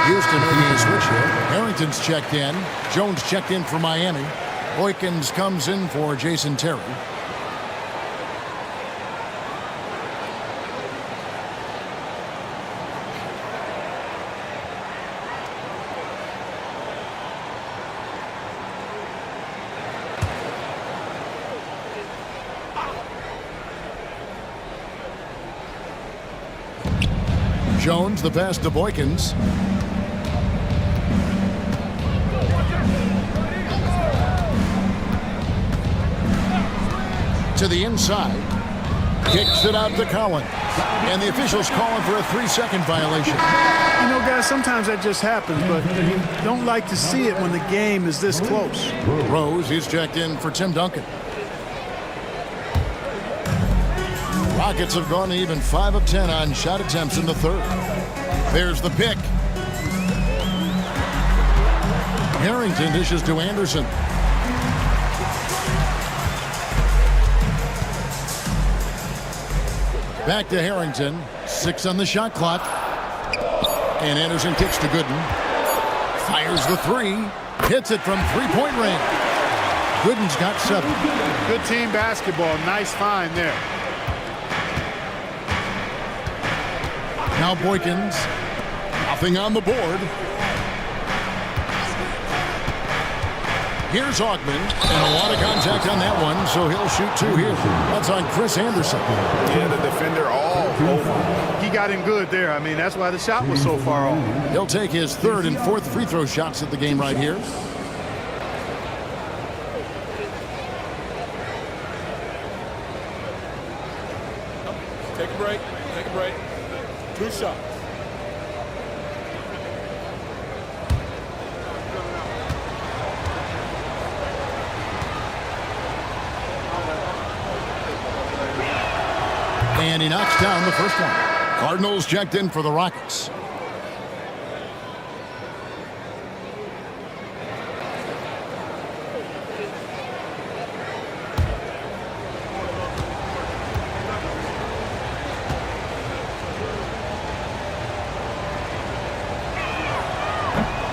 Speaker 1: Houston making a switch here. Harrington's checked in. Jones checked in for Miami. Boykins comes in for Jason Terry. Jones, the pass to Boykins. To the inside. Kicks it out to Collins. And the officials calling for a 3-second violation.
Speaker 2: You know, guys, sometimes that just happens, but you don't like to see it when the game is this close.
Speaker 1: Rose, he's checked in for Tim Duncan. Rockets have gone to even 5 of 10 on shot attempts in the third. There's the pick. Harrington dishes to Anderson. Back to Harrington. 6 on the shot clock. And Anderson kicks to Gooden. Fires the 3. Hits it from 3-point range. Gooden's got 7.
Speaker 2: Good team basketball. Nice find there.
Speaker 1: Now Boykins. Nothing on the board. Here's Augman, and a lot of contact on that one, so he'll shoot 2 here. That's on Chris Anderson.
Speaker 5: Yeah, the defender all over.
Speaker 2: He got in good there. I mean, that's why the shot was so far off.
Speaker 1: He'll take his 3rd and 4th free throw shots at the game right here.
Speaker 4: Take a break. Take a break. 2 shots.
Speaker 1: And he knocks down the first one. Cardinals checked in for the Rockets.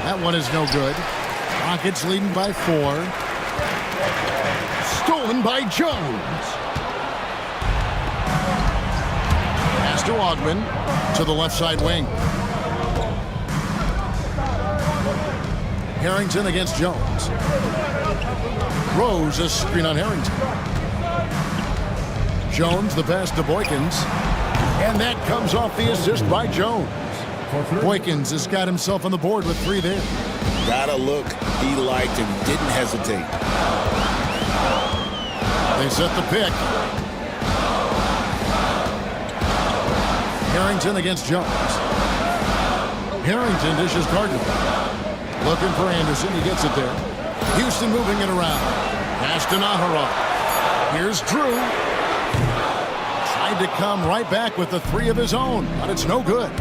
Speaker 1: That one is no good. Rockets leading by 4. Stolen by Jones. Pass to Augman to the left side wing. Harrington against Jones. Rose a screen on Harrington. Jones the pass to Boykins. And that comes off the assist by Jones. Boykins has got himself on the board with 3 there.
Speaker 5: Got a look he liked and didn't hesitate.
Speaker 1: They set the pick. Harrington against Jones. Harrington dishes Gardner. Looking for Anderson. He gets it there. Houston moving it around. Pass to Naharov. Here's Drew. Tried to come right back with the 3 of his own, but it's no good.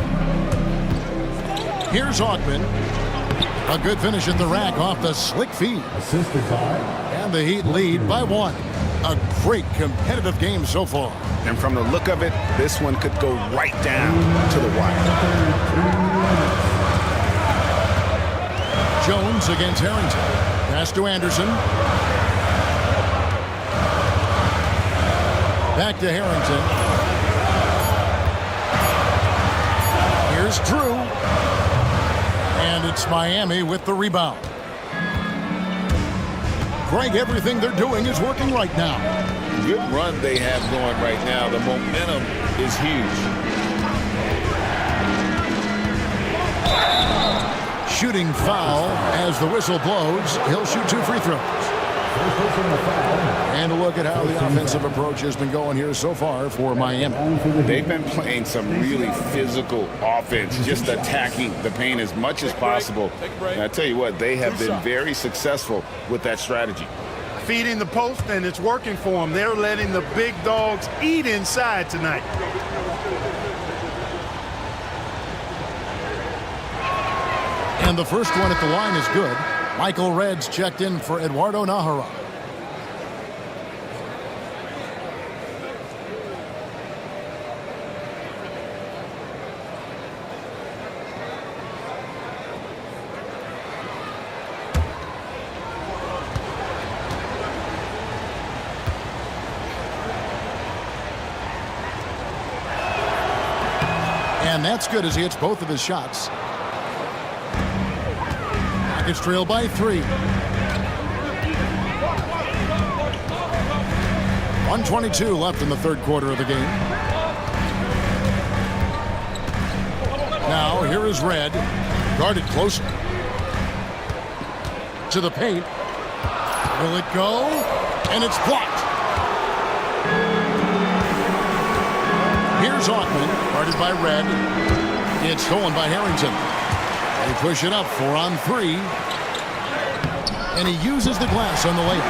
Speaker 1: Here's Augman. A good finish at the rack off the slick feed.
Speaker 3: Assisted by.
Speaker 1: And the Heat lead by 1. A great competitive game so far.
Speaker 5: And from the look of it, this one could go right down to the wire.
Speaker 1: Jones against Harrington. Pass to Anderson. Back to Harrington. Here's Drew. And it's Miami with the rebound. Greg, everything they're doing is working right now.
Speaker 5: Good run they have going right now. The momentum is huge.
Speaker 1: Shooting foul as the whistle blows. He'll shoot 2 free throws. And a look at how the offensive approach has been going here so far for Miami.
Speaker 5: They've been playing some really physical offense, just attacking the paint as much as possible. And I tell you what, they have been very successful with that strategy.
Speaker 2: Feeding the post, and it's working for them. They're letting the big dogs eat inside tonight.
Speaker 1: And the first one at the line is good. Michael Reds checked in for Eduardo Naharov. And that's good as he hits both of his shots. Rockets trail by 3. 1:22 left in the third quarter of the game. Now here is Red, guarded close to the paint. Will it go? And it's blocked. Here's Altman, guarded by Red. It's stolen by Harrington. They push it up 4-on-3. And he uses the glass on the layup.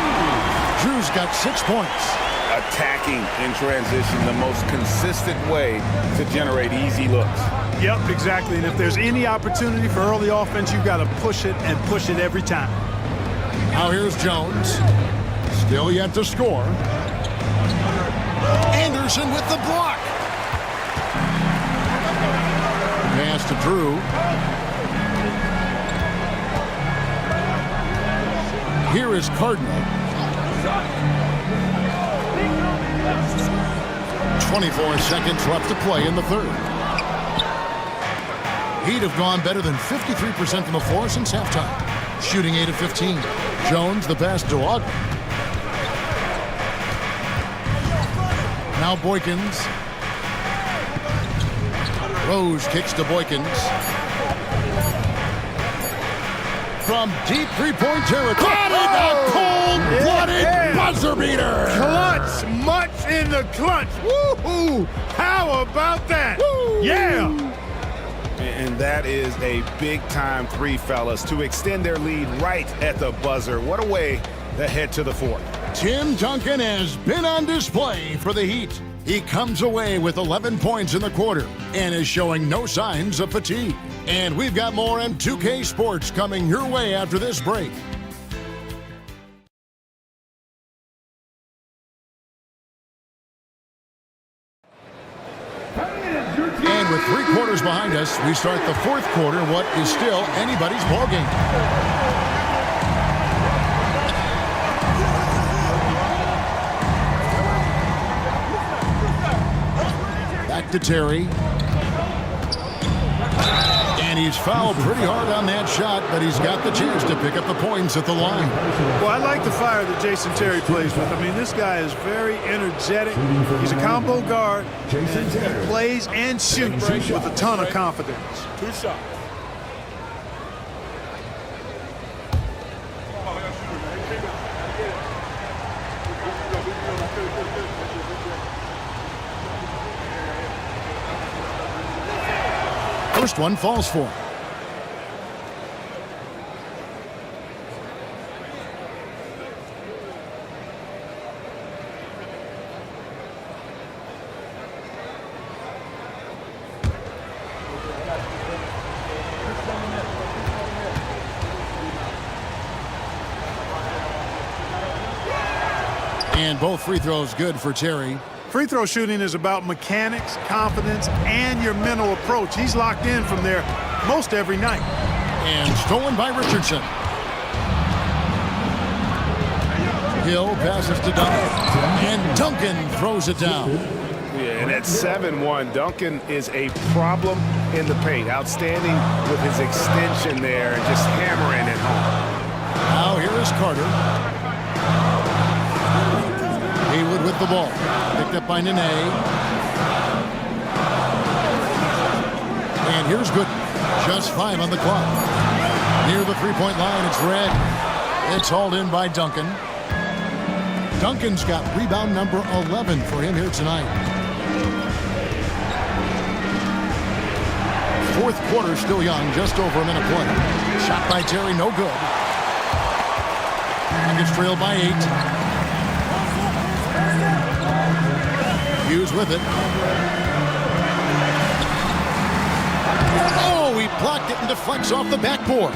Speaker 1: Drew's got 6 points.
Speaker 5: Attacking in transition, the most consistent way to generate easy looks.
Speaker 2: Yep, exactly. And if there's any opportunity for early offense, you've got to push it and push it every time.
Speaker 1: Now here's Jones. Still yet to score. Anderson with the block. Pass to Drew. Here is Cardinal. 24 seconds left to play in the third. Heat have gone better than 53% from the floor since halftime, shooting 8 of 15. Jones, the pass to Ogden. Now Boykins. Rose kicks to Boykins. From deep three-point territory. Got it! A cold-blooded buzzer beater!
Speaker 2: Clutch! Much in the clutch! Woo-hoo! How about that? Woo! Yeah!
Speaker 5: And that is a big-time three, fellas, to extend their lead right at the buzzer. What a way to head to the fourth.
Speaker 1: Tim Duncan has been on display for the Heat. He comes away with 11 points in the quarter and is showing no signs of fatigue. And we've got more M2K Sports coming your way after this break. And with 3 quarters behind us, we start the fourth quarter, what is still anybody's ballgame. Back to Terry. And he's fouled pretty hard on that shot, but he's got the chance to pick up the points at the line.
Speaker 2: Well, I like the fire that Jason Terry plays with. I mean, this guy is very energetic. He's a combo guard. And he plays and shoots with a ton of confidence.
Speaker 4: 2 shots.
Speaker 1: First one falls for him. And both free throws good for Terry.
Speaker 2: Free throw shooting is about mechanics, confidence, and your mental approach. He's locked in from there most every night.
Speaker 1: And stolen by Richardson. Hill passes to Duncan. And Duncan throws it down.
Speaker 5: Yeah, and at 7-1, Duncan is a problem in the paint. Outstanding with his extension there and just hammering it home.
Speaker 1: Now here is Carter. Haywood with the ball. Picked up by Nene. And here's Gooden. Just 5 on the clock. Near the three-point line, it's Red. It's hauled in by Duncan. Duncan's got rebound number 11 for him here tonight. Fourth quarter still young, just over a minute play. Shot by Terry, no good. Nuggets trail by 8. Hughes with it. Oh, he blocked it and deflects off the backboard.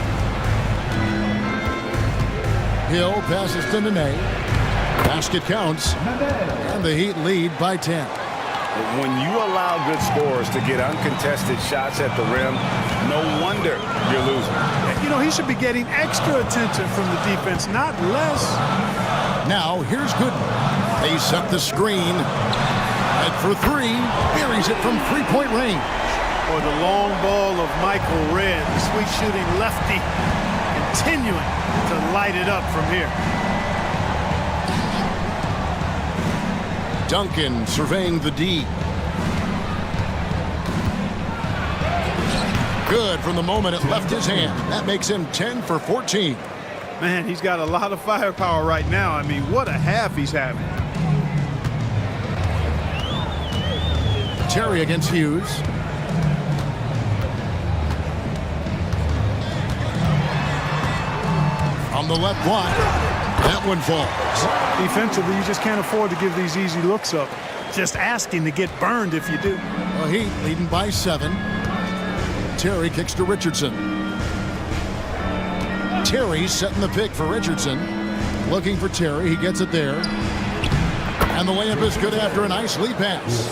Speaker 1: Hill passes to Nene. Basket counts. And the Heat lead by 10.
Speaker 5: When you allow good scorers to get uncontested shots at the rim, no wonder you're losing.
Speaker 2: You know, he should be getting extra attention from the defense, not less.
Speaker 1: Now, here's Gooden. They set the screen. Head for 3. Buries it from three-point range.
Speaker 2: or the long ball of Michael Redd, the sweet shooting lefty, continuing to light it up from here.
Speaker 1: Duncan surveying the D. Good from the moment it left his hand. That makes him 10 for 14.
Speaker 2: Man, he's got a lot of firepower right now. I mean, what a half he's having.
Speaker 1: Terry against Hughes. On the left block. That one falls.
Speaker 2: Defensively, you just can't afford to give these easy looks up. Just asking to get burned if you do.
Speaker 1: Well, Heat leading by 7. Terry kicks to Richardson. Terry setting the pick for Richardson. Looking for Terry. He gets it there. And the layup is good after a nice lead pass.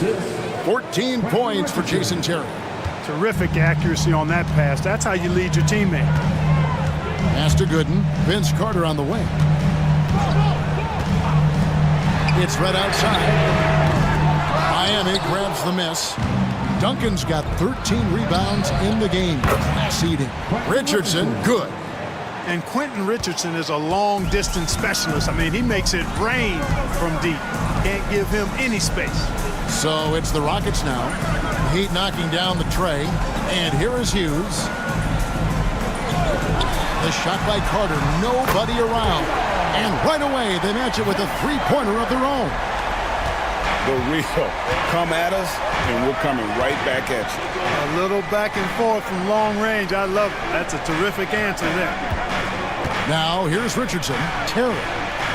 Speaker 1: 14 points for Jason Terry.
Speaker 2: Terrific accuracy on that pass. That's how you lead your teammate.
Speaker 1: Pass to Gooden. Vince Carter on the wing. It's right outside. Miami grabs the miss. Duncan's got 13 rebounds in the game. Class eating. Richardson, good.
Speaker 2: And Quentin Richardson is a long-distance specialist. I mean, he makes it rain from deep. Can't give him any space.
Speaker 1: So it's the Rockets now. Heat knocking down the tray. And here is Hughes. The shot by Carter. Nobody around. And right away, they match it with a three-pointer of their own.
Speaker 5: The real come at us, and we're coming right back at you.
Speaker 2: A little back and forth from long range. I love it. That's a terrific answer there.
Speaker 1: Now, here's Richardson. Terry.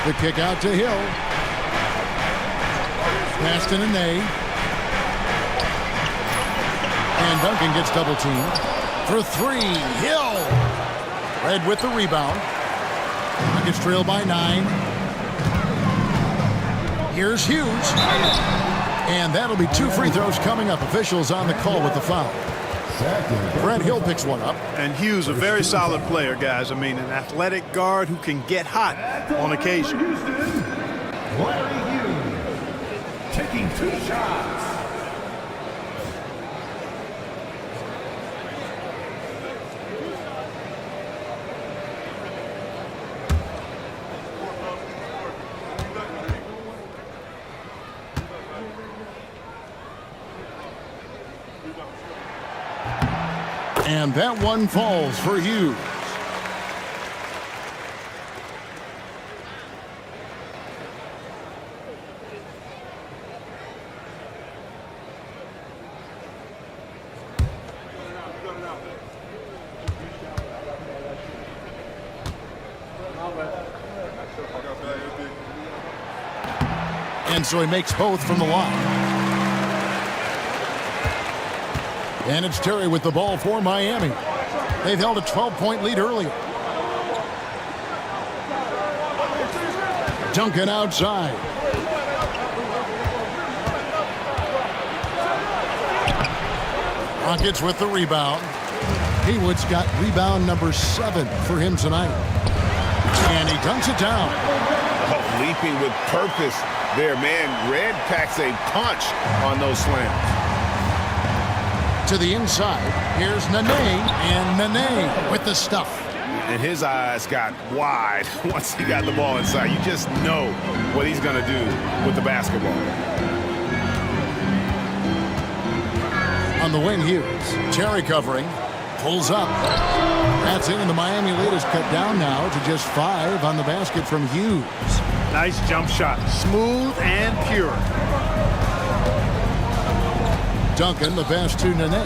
Speaker 1: The kick out to Hill. Pass to Nene. And Duncan gets double teamed. For 3, Hill. Red with the rebound. Rockets trail by 9. Here's Hughes. And that'll be 2 free throws coming up. Officials on the call with the foul. Brett Hill picks one up.
Speaker 2: And Hughes, a very solid player, guys. I mean, an athletic guard who can get hot on occasion.
Speaker 3: Larry Hughes taking 2 shots.
Speaker 1: And that one falls for Hughes. And so he makes both from the line. And it's Terry with the ball for Miami. They've held a 12-point lead earlier. Duncan outside. Rockets with the rebound. Haywood's got rebound number 7 for him tonight. And he dunks it down.
Speaker 5: Oh, leaping with purpose there, man. Red packs a punch on those slams.
Speaker 1: To the inside, here's Nene, and Nene with the stuff.
Speaker 5: And his eyes got wide once he got the ball inside. You just know what he's going to do with the basketball.
Speaker 1: On the wing, Hughes. Terry covering, pulls up. That's in, and the Miami lead is cut down now to just 5 on the basket from Hughes.
Speaker 2: Nice jump shot. Smooth and pure.
Speaker 1: Duncan, the pass to Nene.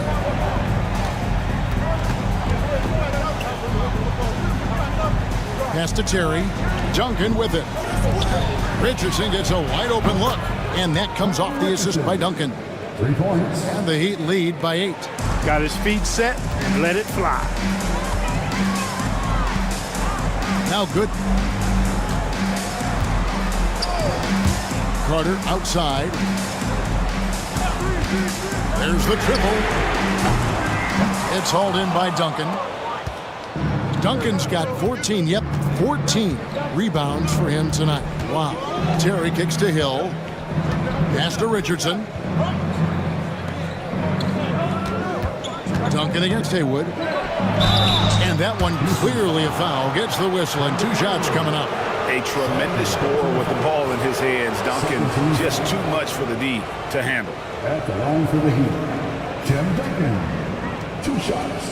Speaker 1: Pass to Terry. Duncan with it. Richardson gets a wide open look. And that comes off the assist by Duncan.
Speaker 3: 3 points.
Speaker 1: And the Heat lead by 8.
Speaker 2: Got his feet set and let it fly.
Speaker 1: Now good. Carter outside. There's the triple. It's hauled in by Duncan. Duncan's got 14 rebounds for him tonight. Wow. Terry kicks to Hill. Pass to Richardson. Duncan against Haywood. And that one clearly a foul. Gets the whistle and 2 shots coming up.
Speaker 5: A tremendous score with the ball in his hands. Duncan, just too much for the D to handle.
Speaker 3: At the line for the Heat, Tim Duncan. 2 shots.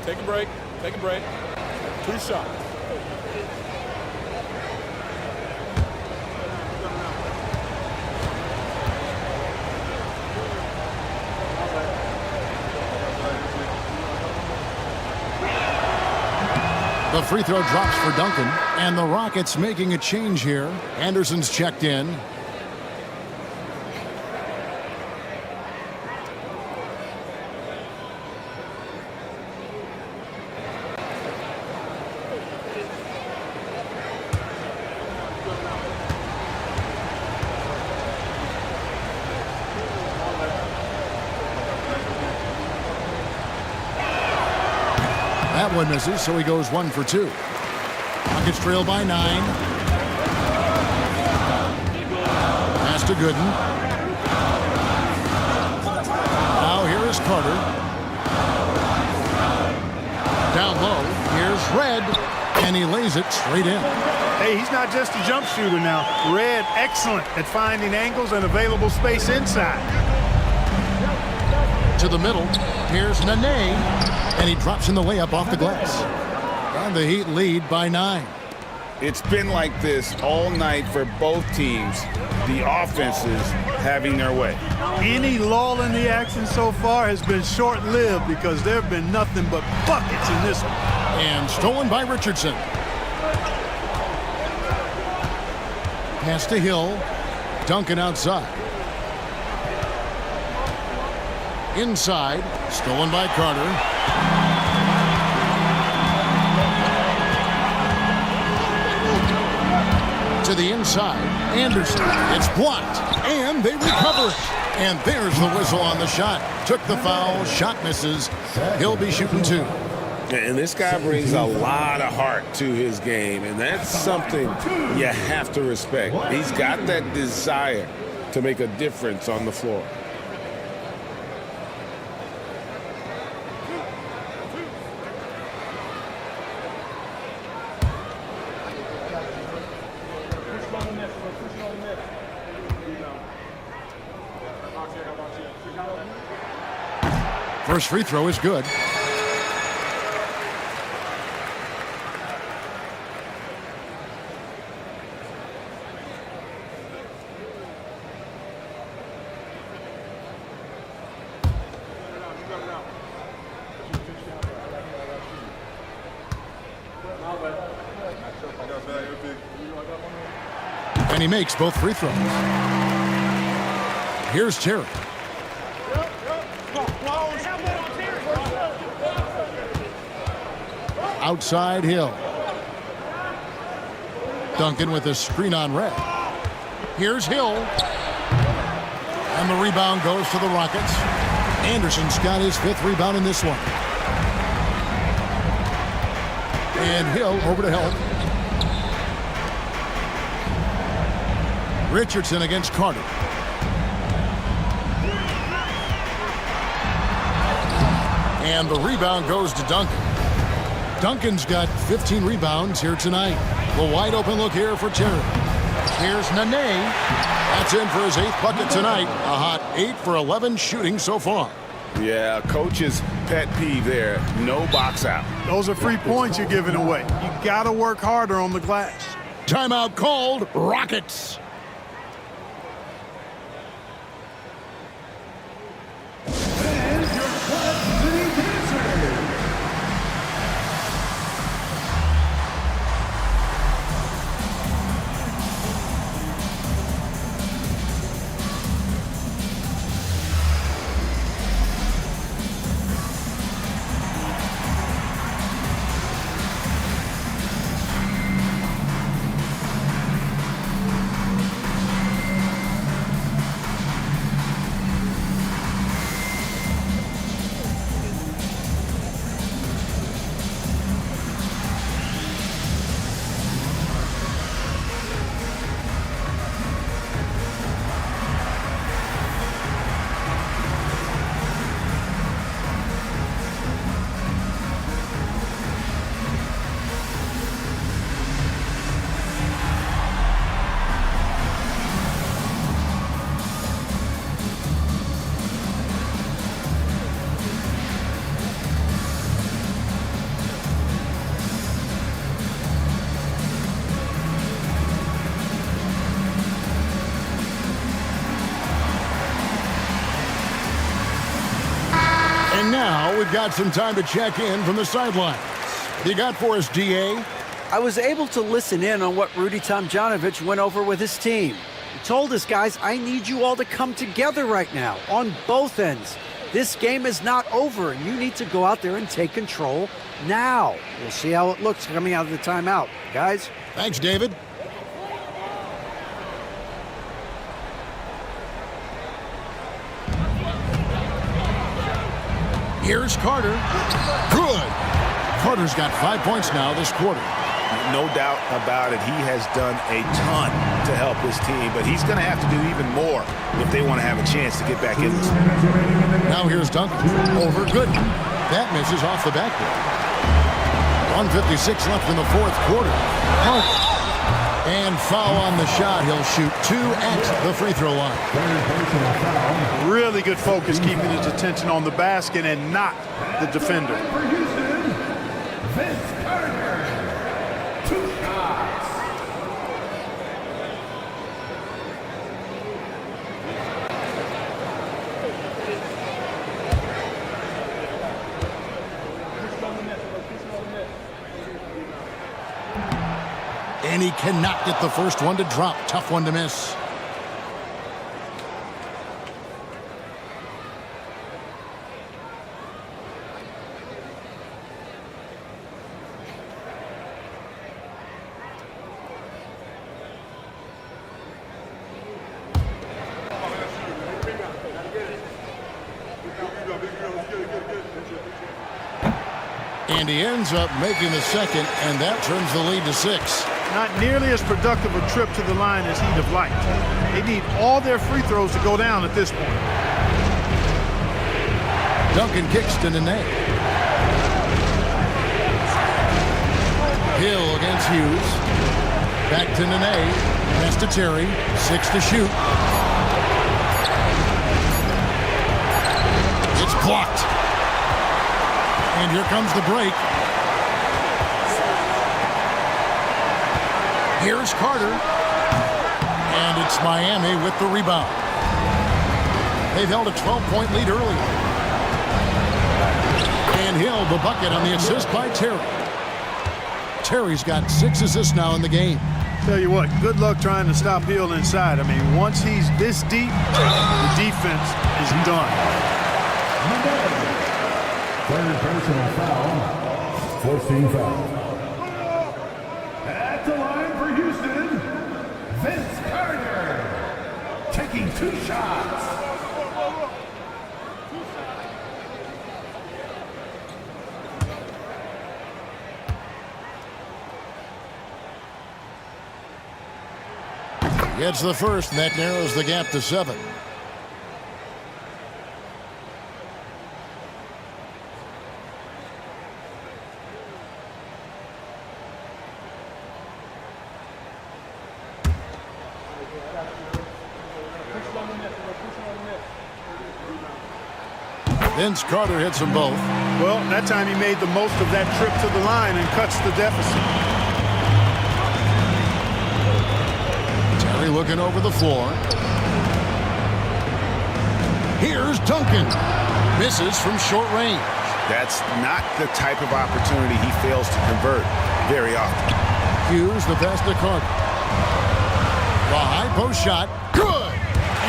Speaker 4: Take a break. Take a break. 2 shots.
Speaker 1: The free throw drops for Duncan, and the Rockets making a change here. Anderson's checked in. That one misses, so he goes 1 for 2. Rockets trail by 9. Pass to Gooden. Now here is Carter. Down low, here's Red, and he lays it straight in.
Speaker 2: Hey, he's not just a jump shooter now. Red, excellent at finding angles and available space inside.
Speaker 1: To the middle, here's Nene, and he drops in the layup off the glass. And the Heat lead by 9.
Speaker 5: It's been like this all night for both teams. The offenses having their way.
Speaker 2: Any lull in the action so far has been short-lived because there have been nothing but buckets in this one.
Speaker 1: And stolen by Richardson. Pass to Hill. Duncan outside. Inside. Stolen by Carter. To the inside. Anderson. It's blocked. And they recover it. And there's the whistle on the shot. Took the foul. Shot misses. He'll be shooting 2.
Speaker 7: And this guy brings a lot of heart to his game, and that's something you have to respect. He's got that desire to make a difference on the floor.
Speaker 1: First free throw is good. And he makes both free throws. Here's Terry. Outside Hill. Duncan with a screen on Red. Here's Hill. And the rebound goes to the Rockets. Anderson's got his 5th rebound in this one. And Hill over to help. Richardson against Carter. And the rebound goes to Duncan. Duncan's got 15 rebounds here tonight. The wide open look here for Terry. Here's Nene. That's in for his 8th bucket tonight. A hot 8 for 11 shooting so far.
Speaker 5: Yeah, coach's pet peeve there. No box out.
Speaker 2: Those are free points you're giving away. You got to work harder on the glass.
Speaker 1: Timeout called. Rockets. now we've got some time to check in from the sidelines. What you got for us, DA?
Speaker 8: I was able to listen in on what Rudy Tomjanovich went over with his team. He told us, guys, I need you all to come together right now on both ends. This game is not over, and you need to go out there and take control now. We'll see how it looks coming out of the timeout. Guys?
Speaker 1: Thanks, David. Here's Carter. Good. Carter's got 5 points now this quarter.
Speaker 5: No doubt about it. He has done a ton to help his team, but he's going to have to do even more if they want to have a chance to get back in this.
Speaker 1: Now here's Duncan. Over good. That misses off the backboard. 1:56 left in the fourth quarter. And foul on the shot. He'll shoot 2 at the free throw line.
Speaker 2: Really good focus, keeping his attention on the basket and not the defender.
Speaker 3: Vince Carter. 2 shots.
Speaker 1: And he cannot get the first one to drop. Tough one to miss. And he ends up making the second, and that turns the lead to 6.
Speaker 2: Not nearly as productive a trip to the line as he'd have liked. They need all their free throws to go down at this point.
Speaker 1: Duncan kicks to Nene. Hill against Hughes. Back to Nene. Pass to Terry. 6 to shoot. It's blocked. And here comes the break. Here's Carter. And it's Miami with the rebound. They've held a 12-point lead earlier. And Hill, the bucket on the assist by Terry. Terry's got 6 assists now in the game.
Speaker 2: Tell you what, good luck trying to stop Hill inside. I mean, once he's this deep, the defense is done.
Speaker 3: Third personal foul. 14 foul. At the line for Houston, Vince Carter. Taking 2 shots.
Speaker 1: Gets the first, and that narrows the gap to 7. Vince Carter hits them both.
Speaker 2: Well, that time he made the most of that trip to the line and cuts the deficit.
Speaker 1: Terry looking over the floor. Here's Duncan. Misses from short range.
Speaker 5: That's not the type of opportunity he fails to convert very often.
Speaker 1: Hughes, the pass to Carter. The high post shot. Good!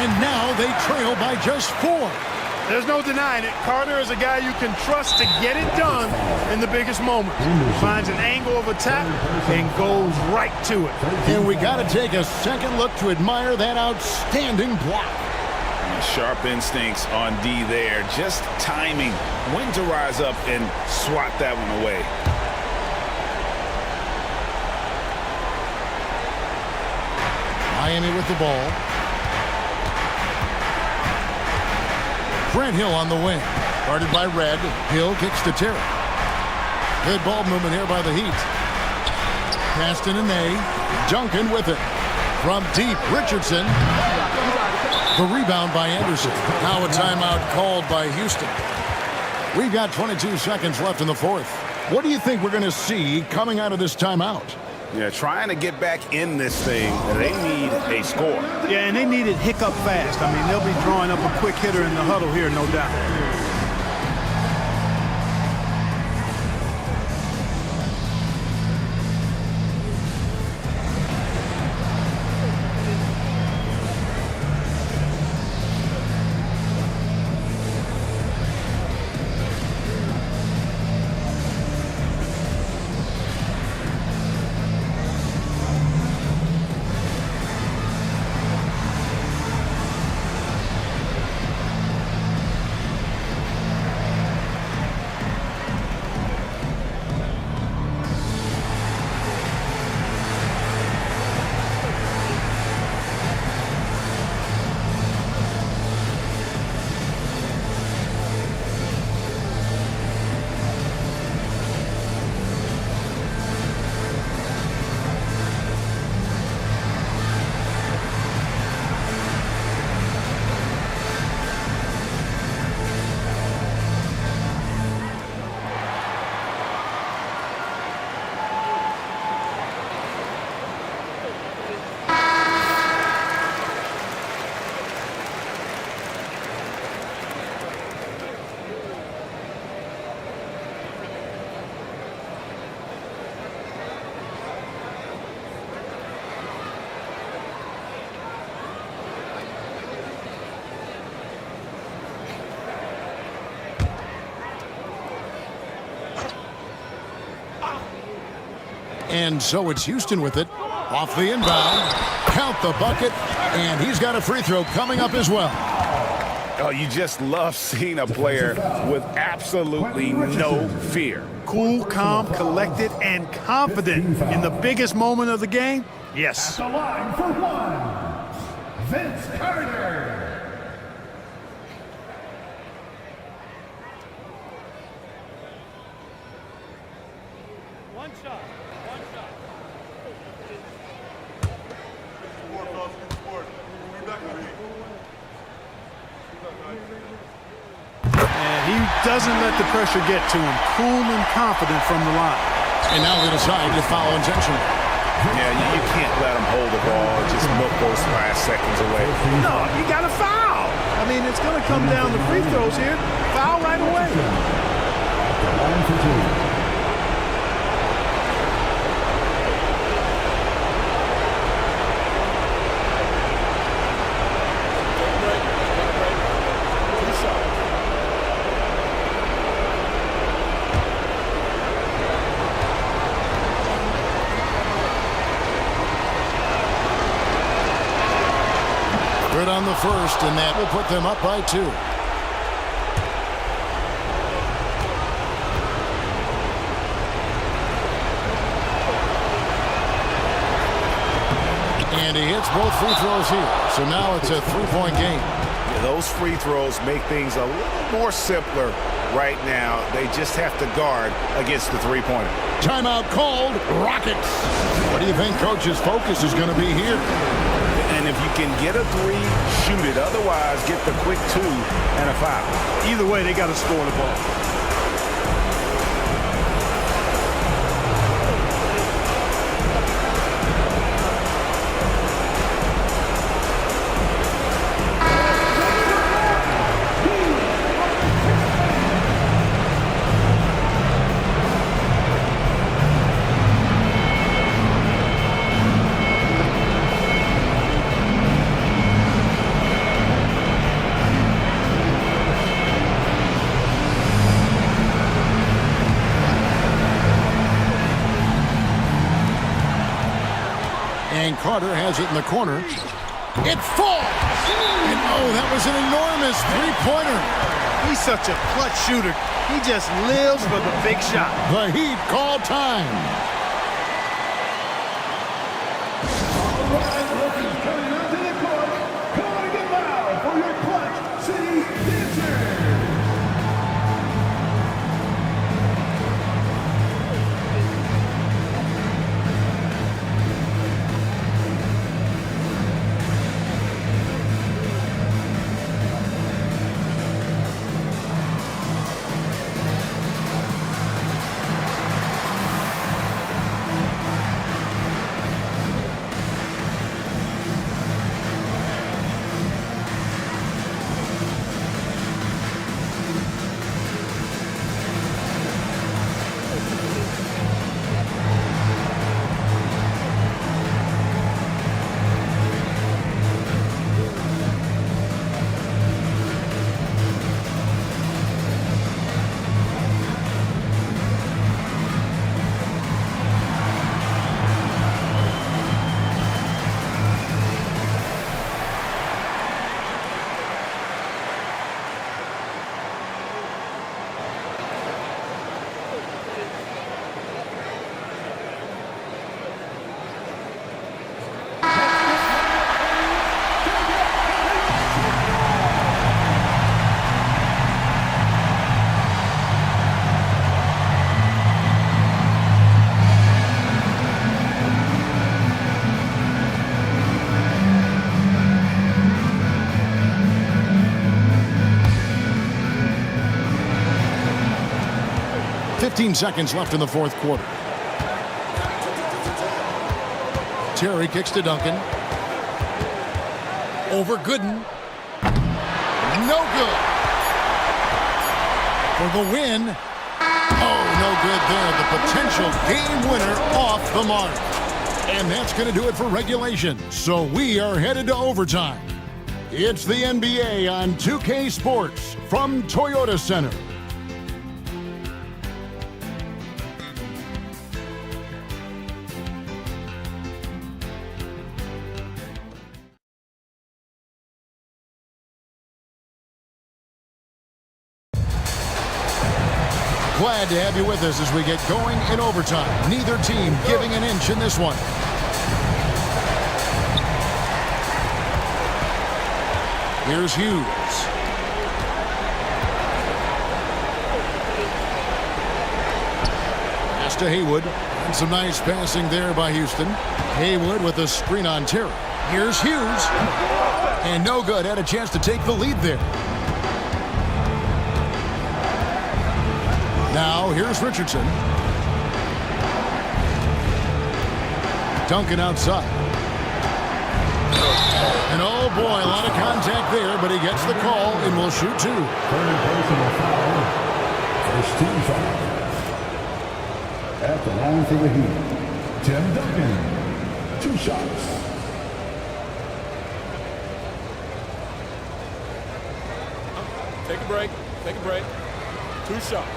Speaker 1: And now they trail by just 4.
Speaker 2: There's no denying it. Carter is a guy you can trust to get it done in the biggest moments. Finds an angle of attack and goes right to it.
Speaker 1: And we got to take a second look to admire that outstanding block.
Speaker 5: Sharp instincts on D there. Just timing when to rise up and swat that one away.
Speaker 1: Miami with the ball. Grant Hill on the wing. Guarded by Red. Hill kicks to Terry. Good ball movement here by the Heat. Pass to Nene. Duncan with it. From deep, Richardson. The rebound by Anderson. Now a timeout called by Houston. We've got 22 seconds left in the fourth. What do you think we're going to see coming out of this timeout?
Speaker 5: Yeah, trying to get back in this thing, they need a score.
Speaker 2: Yeah, and they need it hiccup fast. I mean, they'll be drawing up a quick hitter in the huddle here, no doubt.
Speaker 1: And so it's Houston with it. Off the inbound. Count the bucket. And he's got a free throw coming up as well.
Speaker 5: Oh, you just love seeing a player with absolutely no fear.
Speaker 2: Cool, calm, collected, and confident in the biggest moment of the game. Yes.
Speaker 3: The line for one, Vince Carter.
Speaker 4: One shot.
Speaker 2: And he doesn't let the pressure get to him. Cool and confident from the line.
Speaker 1: And now they decide to foul intentionally.
Speaker 5: Yeah, you can't let him hold the ball and just milk those last seconds away.
Speaker 2: No, you got to foul. I mean, it's going to come down to free throws here. Foul right away.
Speaker 3: The line for two.
Speaker 1: Good on the first, and that will put them up by 2. And he hits both free throws here. So now it's a 3-point game.
Speaker 5: Yeah, those free throws make things a little more simpler right now. They just have to guard against the three-pointer.
Speaker 1: Timeout called. Rockets. What do you think Coach's focus is going to be here?
Speaker 5: And if you can get a 3, shoot it. Otherwise, get the quick 2 and a foul.
Speaker 2: Either way, they got to score the ball.
Speaker 1: And Carter has it in the corner. It falls! And oh, that was an enormous three-pointer.
Speaker 2: He's such a clutch shooter. He just lives for the big shot.
Speaker 1: The Heat call time.
Speaker 3: All right, rookies coming onto the court. Calling it loud for your Clutch City Dancers.
Speaker 1: Seconds left in the fourth quarter. Terry kicks to Duncan. Over Gooden. No good. For the win. Oh, no good there. The potential game winner off the mark. And that's going to do it for regulation. So we are headed to overtime. It's the NBA on 2K Sports from Toyota Center. Glad to have you with us as we get going in overtime. Neither team giving an inch in this one. Here's Hughes. Pass to Haywood. And some nice passing there by Houston. Haywood with a screen on Terry. Here's Hughes. And no good. Had a chance to take the lead there. Now here's Richardson. Duncan outside. And oh boy, a lot of contact there, but he gets the call and will shoot two.
Speaker 3: Third personal foul. First team foul. At the line for the Heat, Tim Duncan. 2 shots.
Speaker 4: Take a break. Take a break. 2 shots.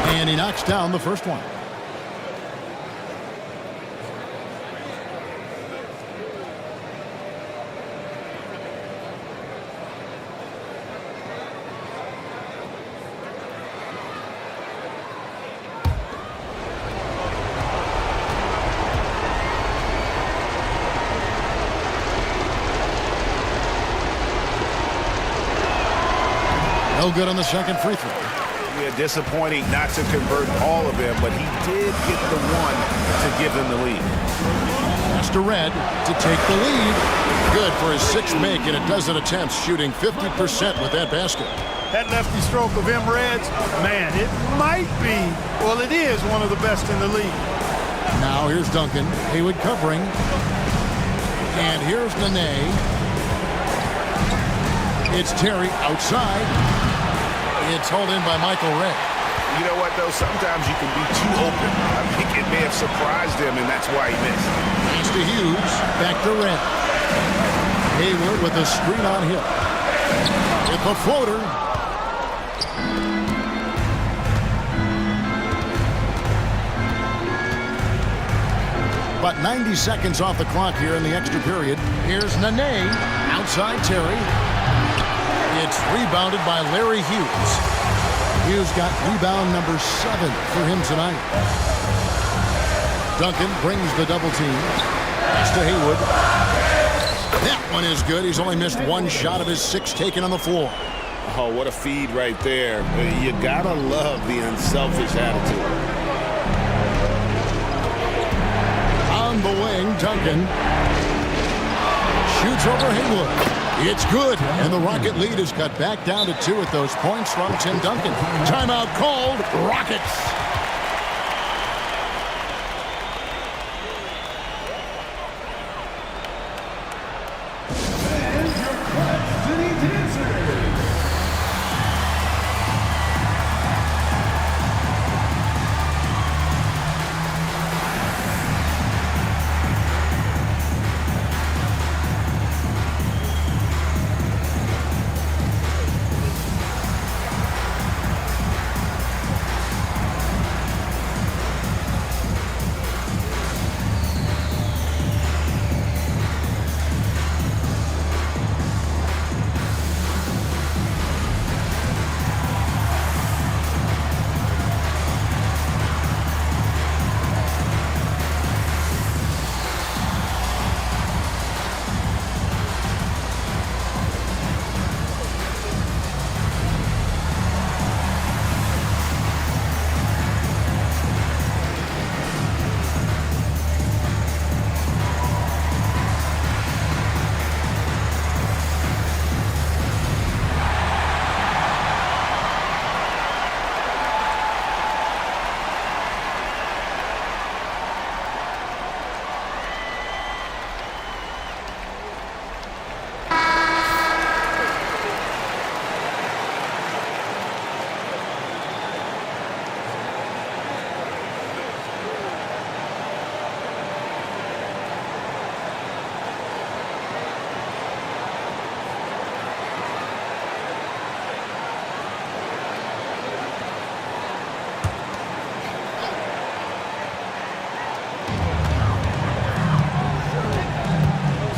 Speaker 1: And he knocks down the first one. No good on the second free throw.
Speaker 5: Yeah, disappointing not to convert all of them, but he did get the one to give them the lead.
Speaker 1: Pass to Red to take the lead. Good for his 6th make in a dozen attempts, shooting 50% with that basket.
Speaker 2: That lefty stroke of Red's, man, it might be, well, it is one of the best in the league.
Speaker 1: Now here's Duncan. Haywood covering. And here's Nene. It's Terry outside. It's hauled in by Michael Red.
Speaker 5: You know what, though? Sometimes you can be too open. I think it may have surprised him, and that's why he missed.
Speaker 1: Pass to Hughes. Back to Red. Haywood with a screen on Hill. With the floater. About 90 seconds off the clock here in the extra period. Here's Nene. Outside Terry. It's rebounded by Larry Hughes. Hughes got rebound number 7 for him tonight. Duncan brings the double team. Pass to Haywood. That one is good. He's only missed 1 shot of his 6 taken on the floor.
Speaker 5: Oh, what a feed right there. You gotta love the unselfish attitude.
Speaker 1: On the wing, Duncan shoots over Haywood. It's good, and the Rocket lead is cut back down to 2 at those points from Tim Duncan. Timeout called, Rockets.
Speaker 3: And your Clutch City Dancers.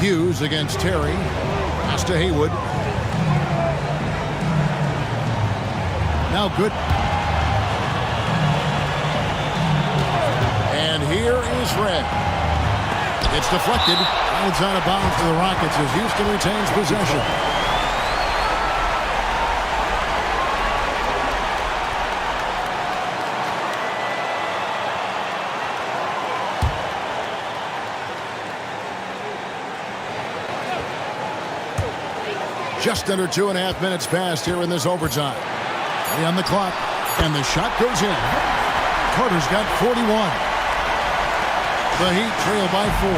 Speaker 1: Hughes against Terry. Pass to Haywood. Now good. And here is Red. It's deflected. And it's out of bounds to the Rockets as Houston retains possession. Just under 2.5 minutes passed here in this overtime. On the clock, and the shot goes in. Carter's got 41. The Heat trail by 4.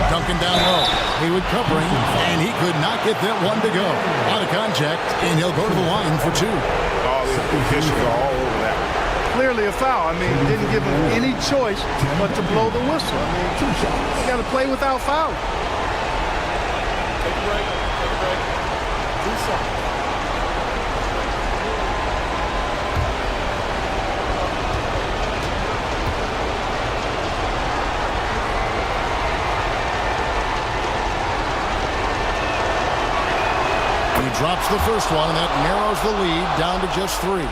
Speaker 1: Duncan down low. Haywood covering, and he could not get that one to go. Out of contact, and he'll go to the line for 2.
Speaker 5: Oh, the officials are all over that.
Speaker 2: Clearly a foul. I mean, didn't give him any choice but to blow the whistle. I mean, you got to play without fouling.
Speaker 4: Take a break. Take a break. 2 shots.
Speaker 1: He drops the first one, and that narrows the lead down to just 3.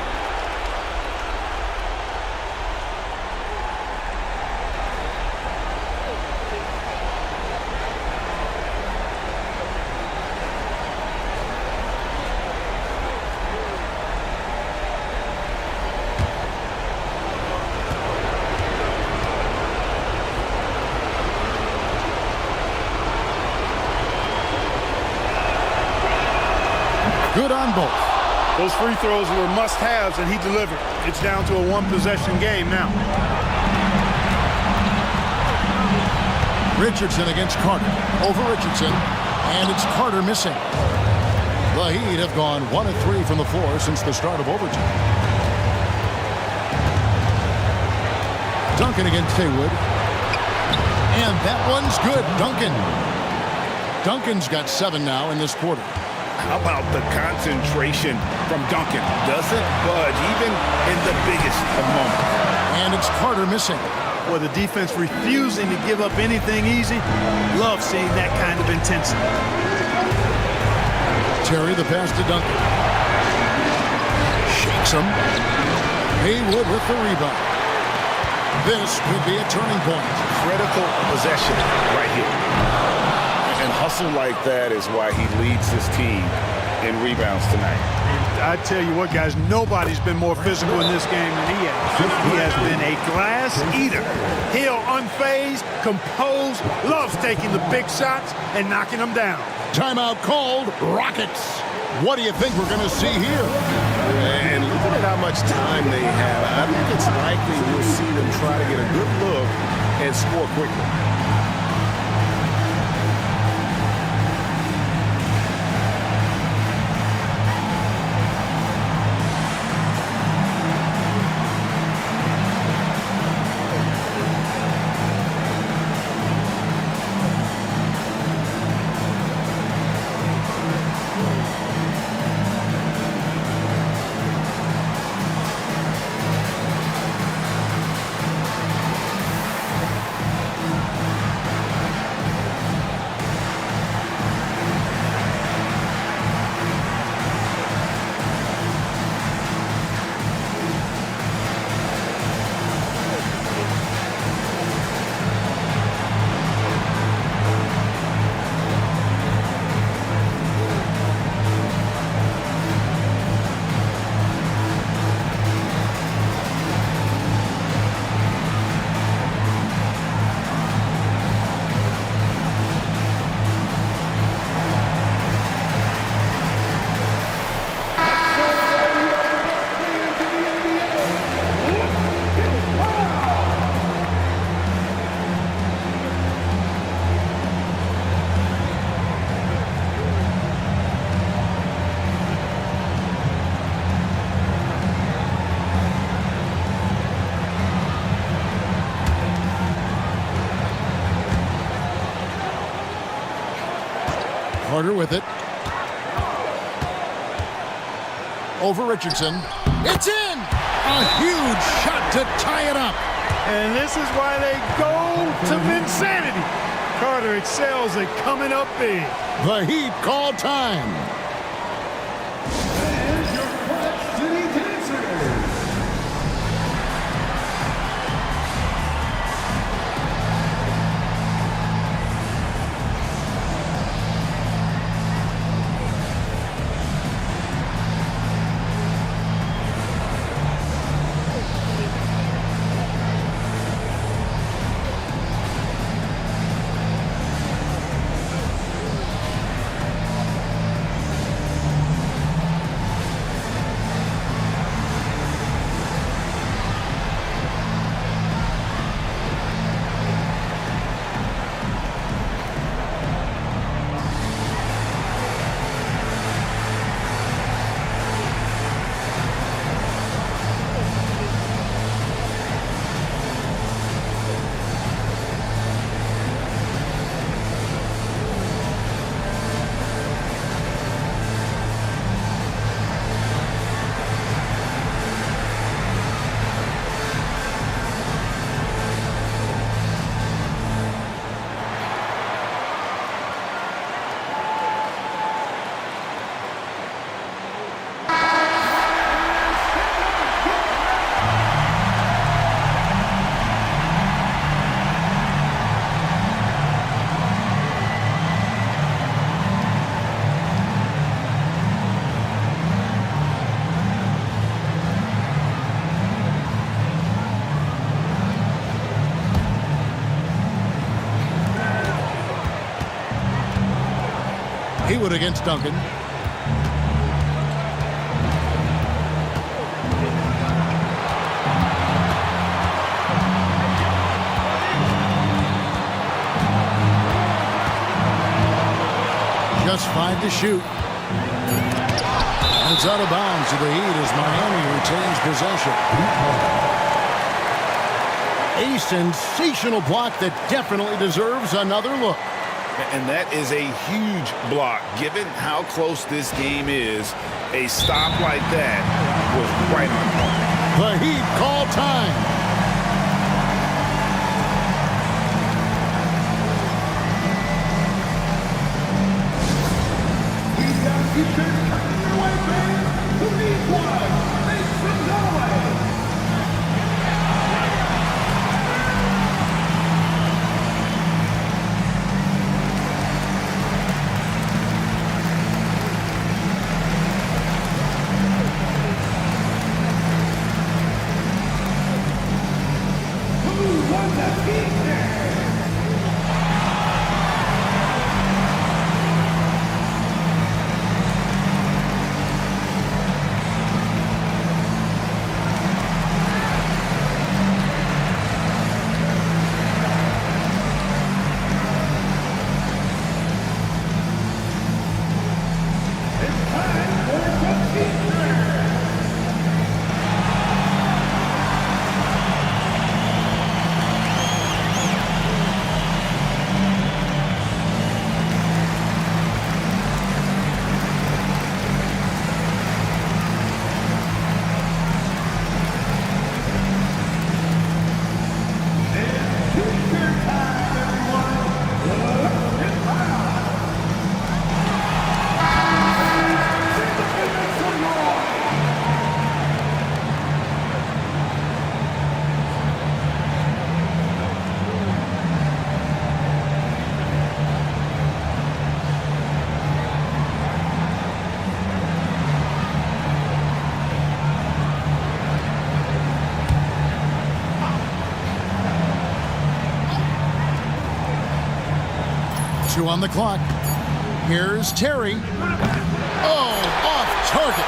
Speaker 1: Good on both.
Speaker 2: Those free throws were must-haves, and he delivered. It's down to a one-possession game now.
Speaker 1: Richardson against Carter. Over Richardson, and it's Carter missing. The Heat have gone 1 of 3 from the floor since the start of overtime. Duncan against Haywood. And that one's good. Duncan's got 7 now in this quarter.
Speaker 5: How about the concentration from Duncan? Doesn't budge, even in the biggest of moments.
Speaker 1: And it's Carter missing.
Speaker 2: Boy, the defense refusing to give up anything easy. Love seeing that kind of intensity.
Speaker 1: Terry, the pass to Duncan. Shakes him. Haywood with the rebound. This could be a turning point.
Speaker 5: Critical possession right here. And hustle like that is why he leads his team in rebounds tonight.
Speaker 2: And I tell you what, guys, nobody's been more physical in this game than he has. He has been a glass eater. He'll unfazed, composed, loves taking the big shots and knocking them down.
Speaker 1: Timeout called. Rockets. What do you think we're going to see here?
Speaker 7: And looking at how much time they have, I think it's likely we'll see them try to get a good look and score quickly.
Speaker 1: Carter with it. Over Richardson. It's in! A huge shot to tie it up.
Speaker 2: And this is why they go to Vinsanity. Carter excels at coming up big.
Speaker 1: The Heat call time.
Speaker 3: And your Clutch City Dancers.
Speaker 1: Haywood against Duncan. Just 5 to shoot. And it's out of bounds to the Heat as Miami retains possession. A sensational block that definitely deserves another look.
Speaker 5: And that is a huge block. Given how close this game is, a stop like that was right on point.
Speaker 1: The Heat call time.
Speaker 3: He's got Eastern coming your way, fans. Who needs one? Make some noise. Who won the Eastern? It's time for the Eastern.
Speaker 1: Two on the clock. Here's Terry. Oh, off target.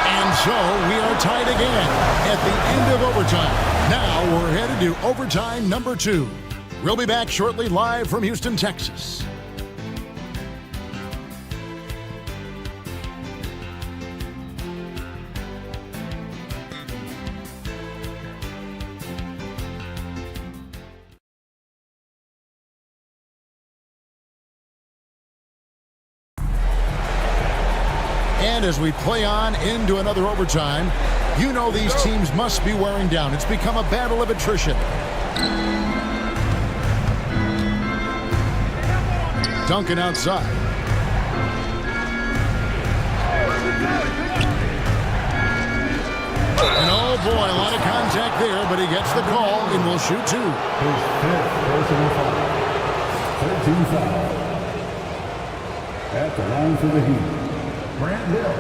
Speaker 1: And so we are tied again at the end of overtime. Now we're headed to overtime number 2. We'll be back shortly live from Houston, Texas. And as we play on into another overtime, you know these teams must be wearing down. It's become a battle of attrition. Duncan outside. And oh boy, a lot of contact there, but he gets the call and will shoot two.
Speaker 3: His fifth personal foul. 13 foul. At the line for the Heat, Grant Hill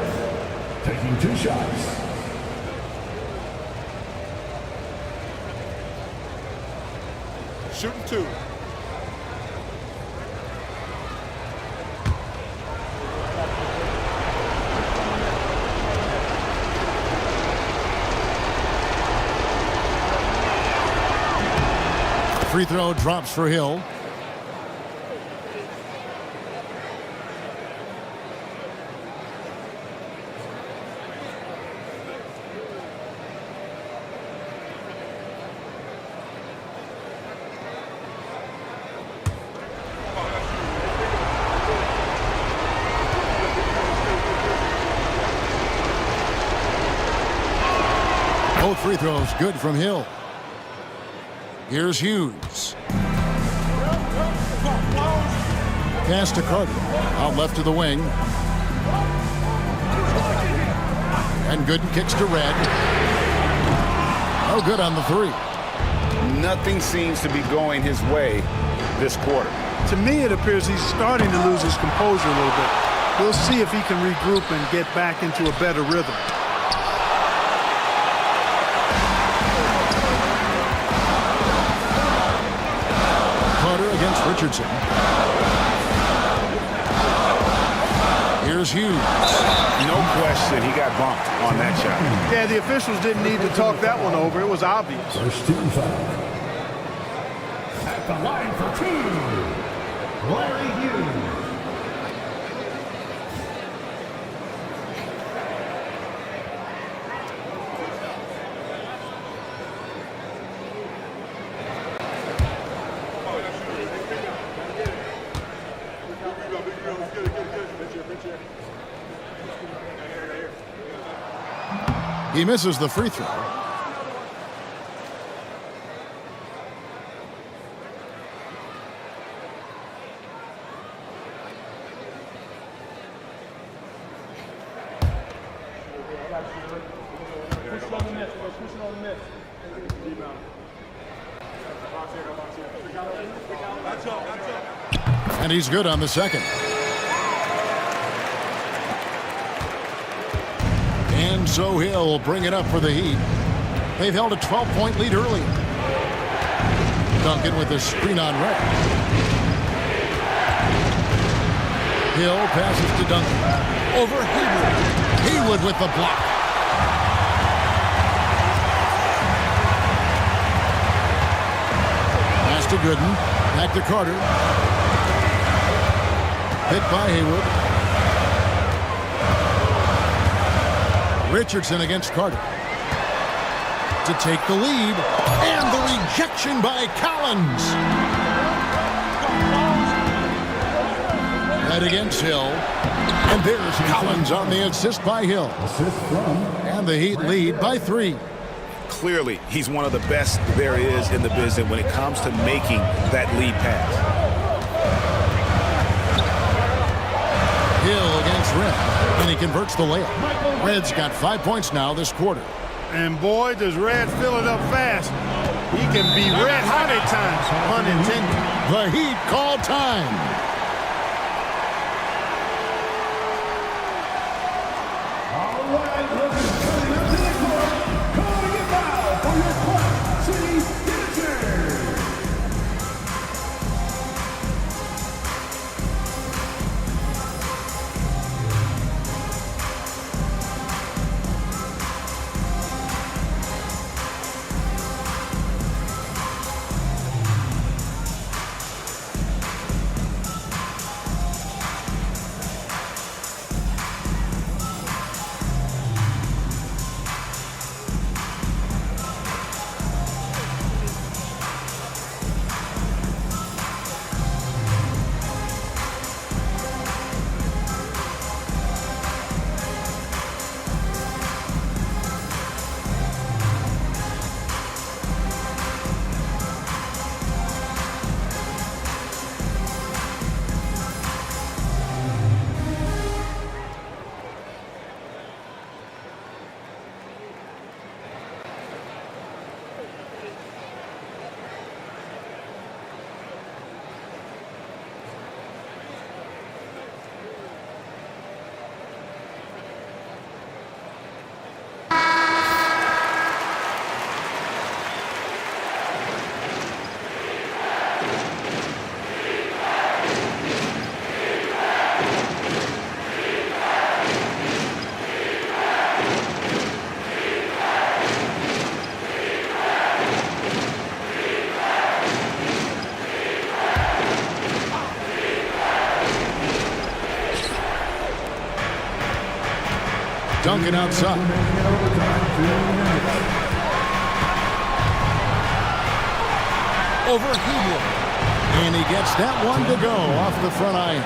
Speaker 3: taking 2 shots.
Speaker 4: Shooting two.
Speaker 1: Free throw drops for Hill. Both free throws good from Hill. Here's Hughes. Pass to Carter. Out left to the wing. And Gooden kicks to Red. No good on the three.
Speaker 5: Nothing seems to be going his way this quarter.
Speaker 2: To me, it appears he's starting to lose his composure a little bit. We'll see if he can regroup and get back into a better rhythm.
Speaker 1: Against Richardson. Here's Hughes.
Speaker 5: No question, he got bumped on that shot.
Speaker 2: Yeah, the officials didn't need to talk that one over. It was obvious.
Speaker 3: First team foul. At the line for 2, Larry Hughes.
Speaker 1: He misses the free throw. And he's good on the second. And so Hill bring it up for the Heat. They've held a 12-point lead earlier. Duncan with the screen on Red. Hill passes to Duncan. Over Haywood. Haywood with the block. Pass to Gooden. Back to Carter. Hit by Haywood. Richardson against Carter to take the lead, and the rejection by Collins. Right against Hill, and there's Collins on the assist by Hill.
Speaker 3: Assist from.
Speaker 1: And the Heat lead by 3.
Speaker 5: Clearly, he's one of the best there is in the business when it comes to making that lead pass.
Speaker 1: Hill against Red, and he converts the layup. Red's got 5 points now this quarter.
Speaker 2: And boy, does Red fill it up fast. He can be red hot at times, pun intended.
Speaker 1: The Heat call time.
Speaker 3: All right, looking coming up to the court. Calling it foul for your Quad City Gangsters.
Speaker 1: Duncan outside. Over Hebel. And he gets that one to go off the front iron.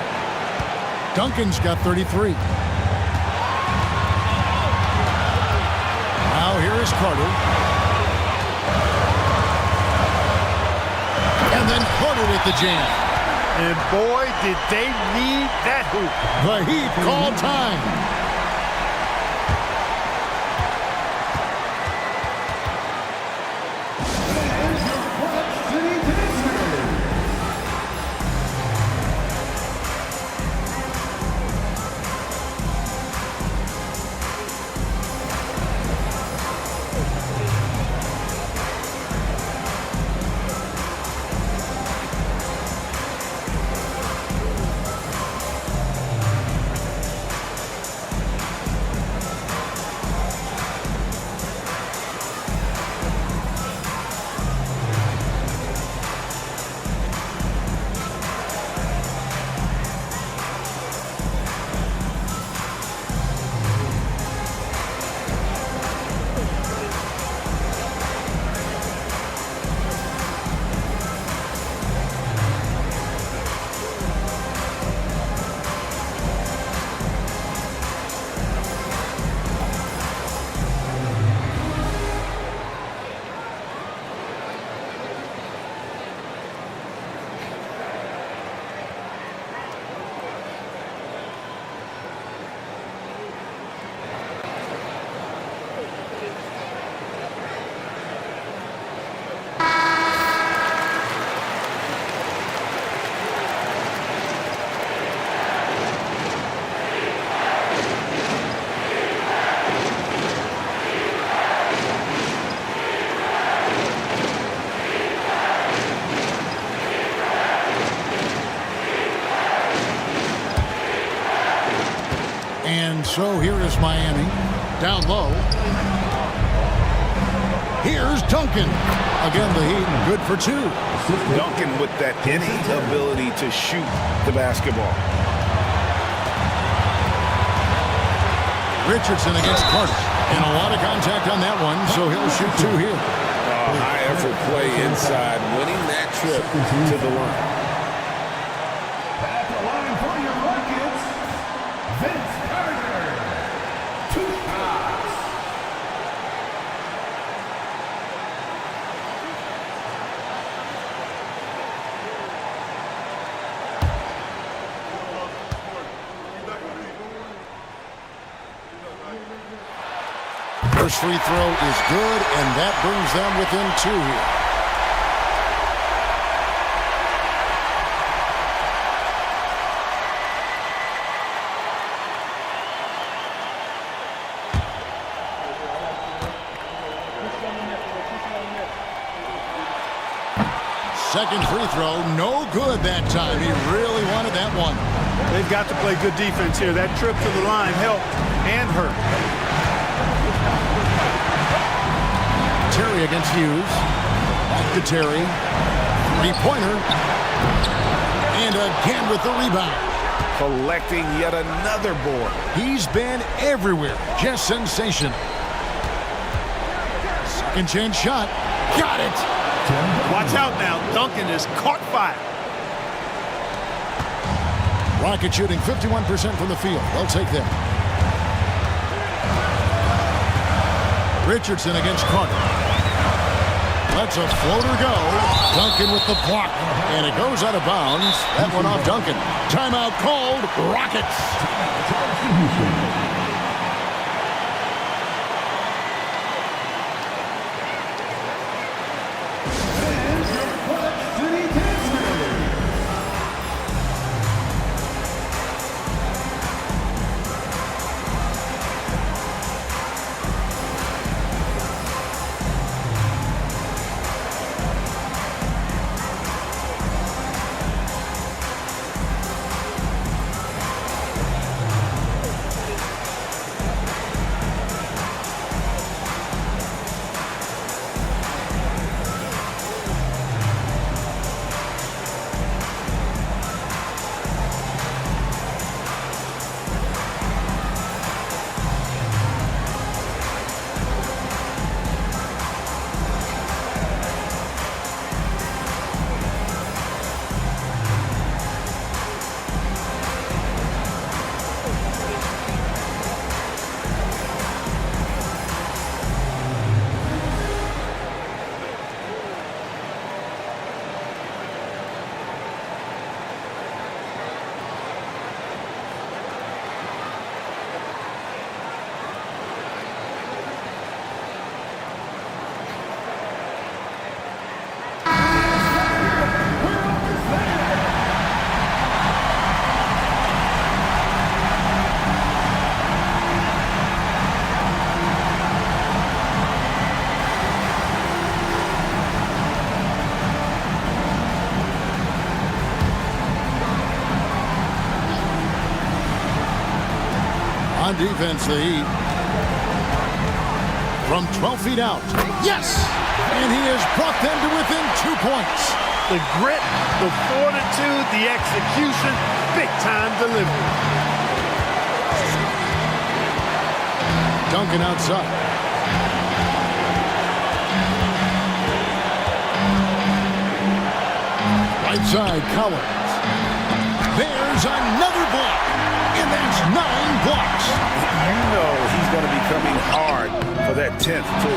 Speaker 1: Duncan's got 33. Now here is Carter. And then Carter with the jam.
Speaker 2: And boy, did they need that hoop.
Speaker 1: The Heat call time. And so here is Miami. Down low. Here's Duncan. Again, the Heat good for two.
Speaker 5: Duncan with that innate ability to shoot the basketball.
Speaker 1: Richardson against Carter. And a lot of contact on that one, so he'll shoot two here.
Speaker 7: High effort play inside, winning that trip to the line.
Speaker 3: At the line for your Rockets, Vince Carter. 2 shots.
Speaker 1: First free throw is good, and that brings them within two here. Second free throw, no good that time. He really wanted that one.
Speaker 2: They've got to play good defense here. That trip to the line helped and hurt.
Speaker 1: Terry against Hughes. Back to Terry. Three-pointer. And again with the rebound.
Speaker 5: Collecting yet another board.
Speaker 1: He's been everywhere. Just sensational. Second chance shot. Got it.
Speaker 2: Watch out now. Duncan is caught fire.
Speaker 1: Rocket shooting 51% from the field. They'll take that. Richardson against Carter. Lets a floater go. Duncan with the block. And it goes out of bounds. That one off Duncan. Timeout called. Rockets. On defense, the Heat. From 12 feet out. Yes! And he has brought them to within 2 points.
Speaker 2: The grit, the fortitude, the execution, big-time delivery.
Speaker 1: Duncan outside. Right side, Collins. There's another block. And that's 9 blocks.
Speaker 5: You know he's going to be coming hard for that 10th, too.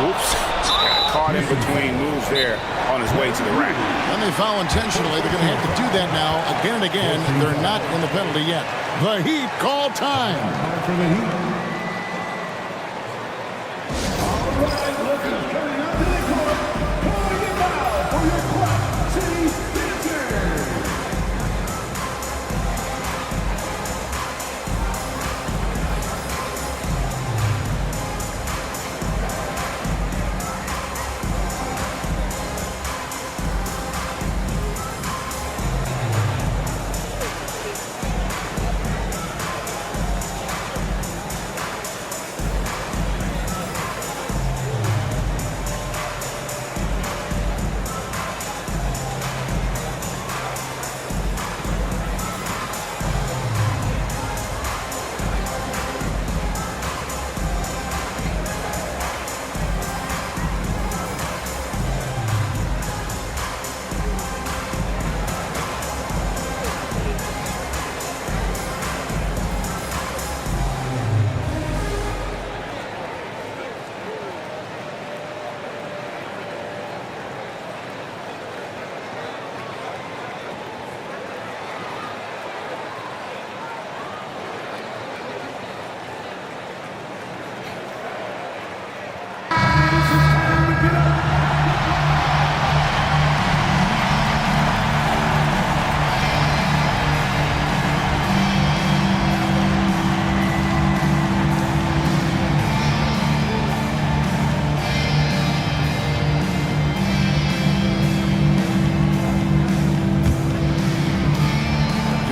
Speaker 5: Whoops. Got caught in between moves there on his way to the rack.
Speaker 1: And they foul intentionally. They're going to have to do that now again and again. They're not in the penalty yet. The Heat call time.
Speaker 3: For the Heat. All right, looking coming up to the court. Calling it now for your Quad City Pacers.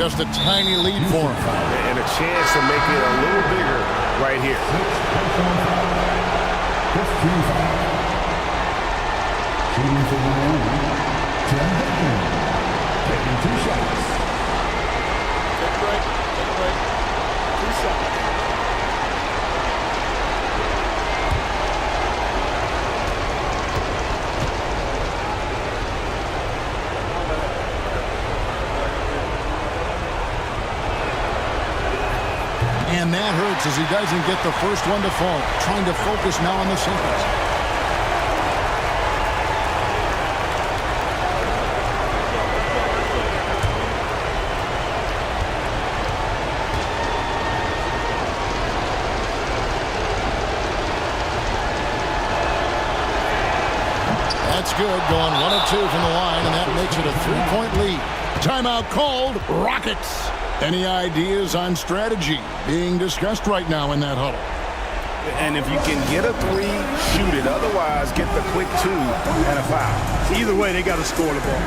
Speaker 1: Just a tiny lead for him.
Speaker 7: And a chance to make it a little bigger right here.
Speaker 3: 15 foul. Shooting for Miami. Tim Duncan. Taking 2 shots.
Speaker 4: Take a break. Take a break. 2 shots.
Speaker 1: And that hurts as he doesn't get the first one to fall. Trying to focus now on the seconds. That's good. Going 1 of 2 from the line, and that makes it a 3-point lead. Timeout called. Rockets. Any ideas on strategy being discussed right now in that huddle?
Speaker 5: And if you can get a 3, shoot it. Otherwise, get the quick 2 and a foul.
Speaker 2: Either way, they got to score the ball.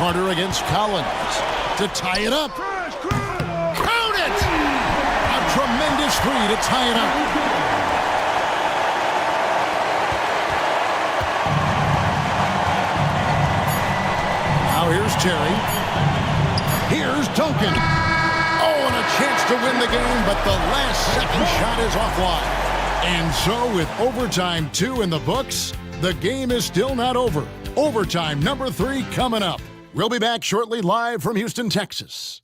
Speaker 1: Carter against Collins to tie it up. Count it! A tremendous three to tie it up. Now here's Terry. Here's Duncan. Oh, and a chance to win the game, but the last second shot is offline. And so with overtime 2 in the books, the game is still not over. Overtime number 3 coming up. We'll be back shortly live from Houston, Texas.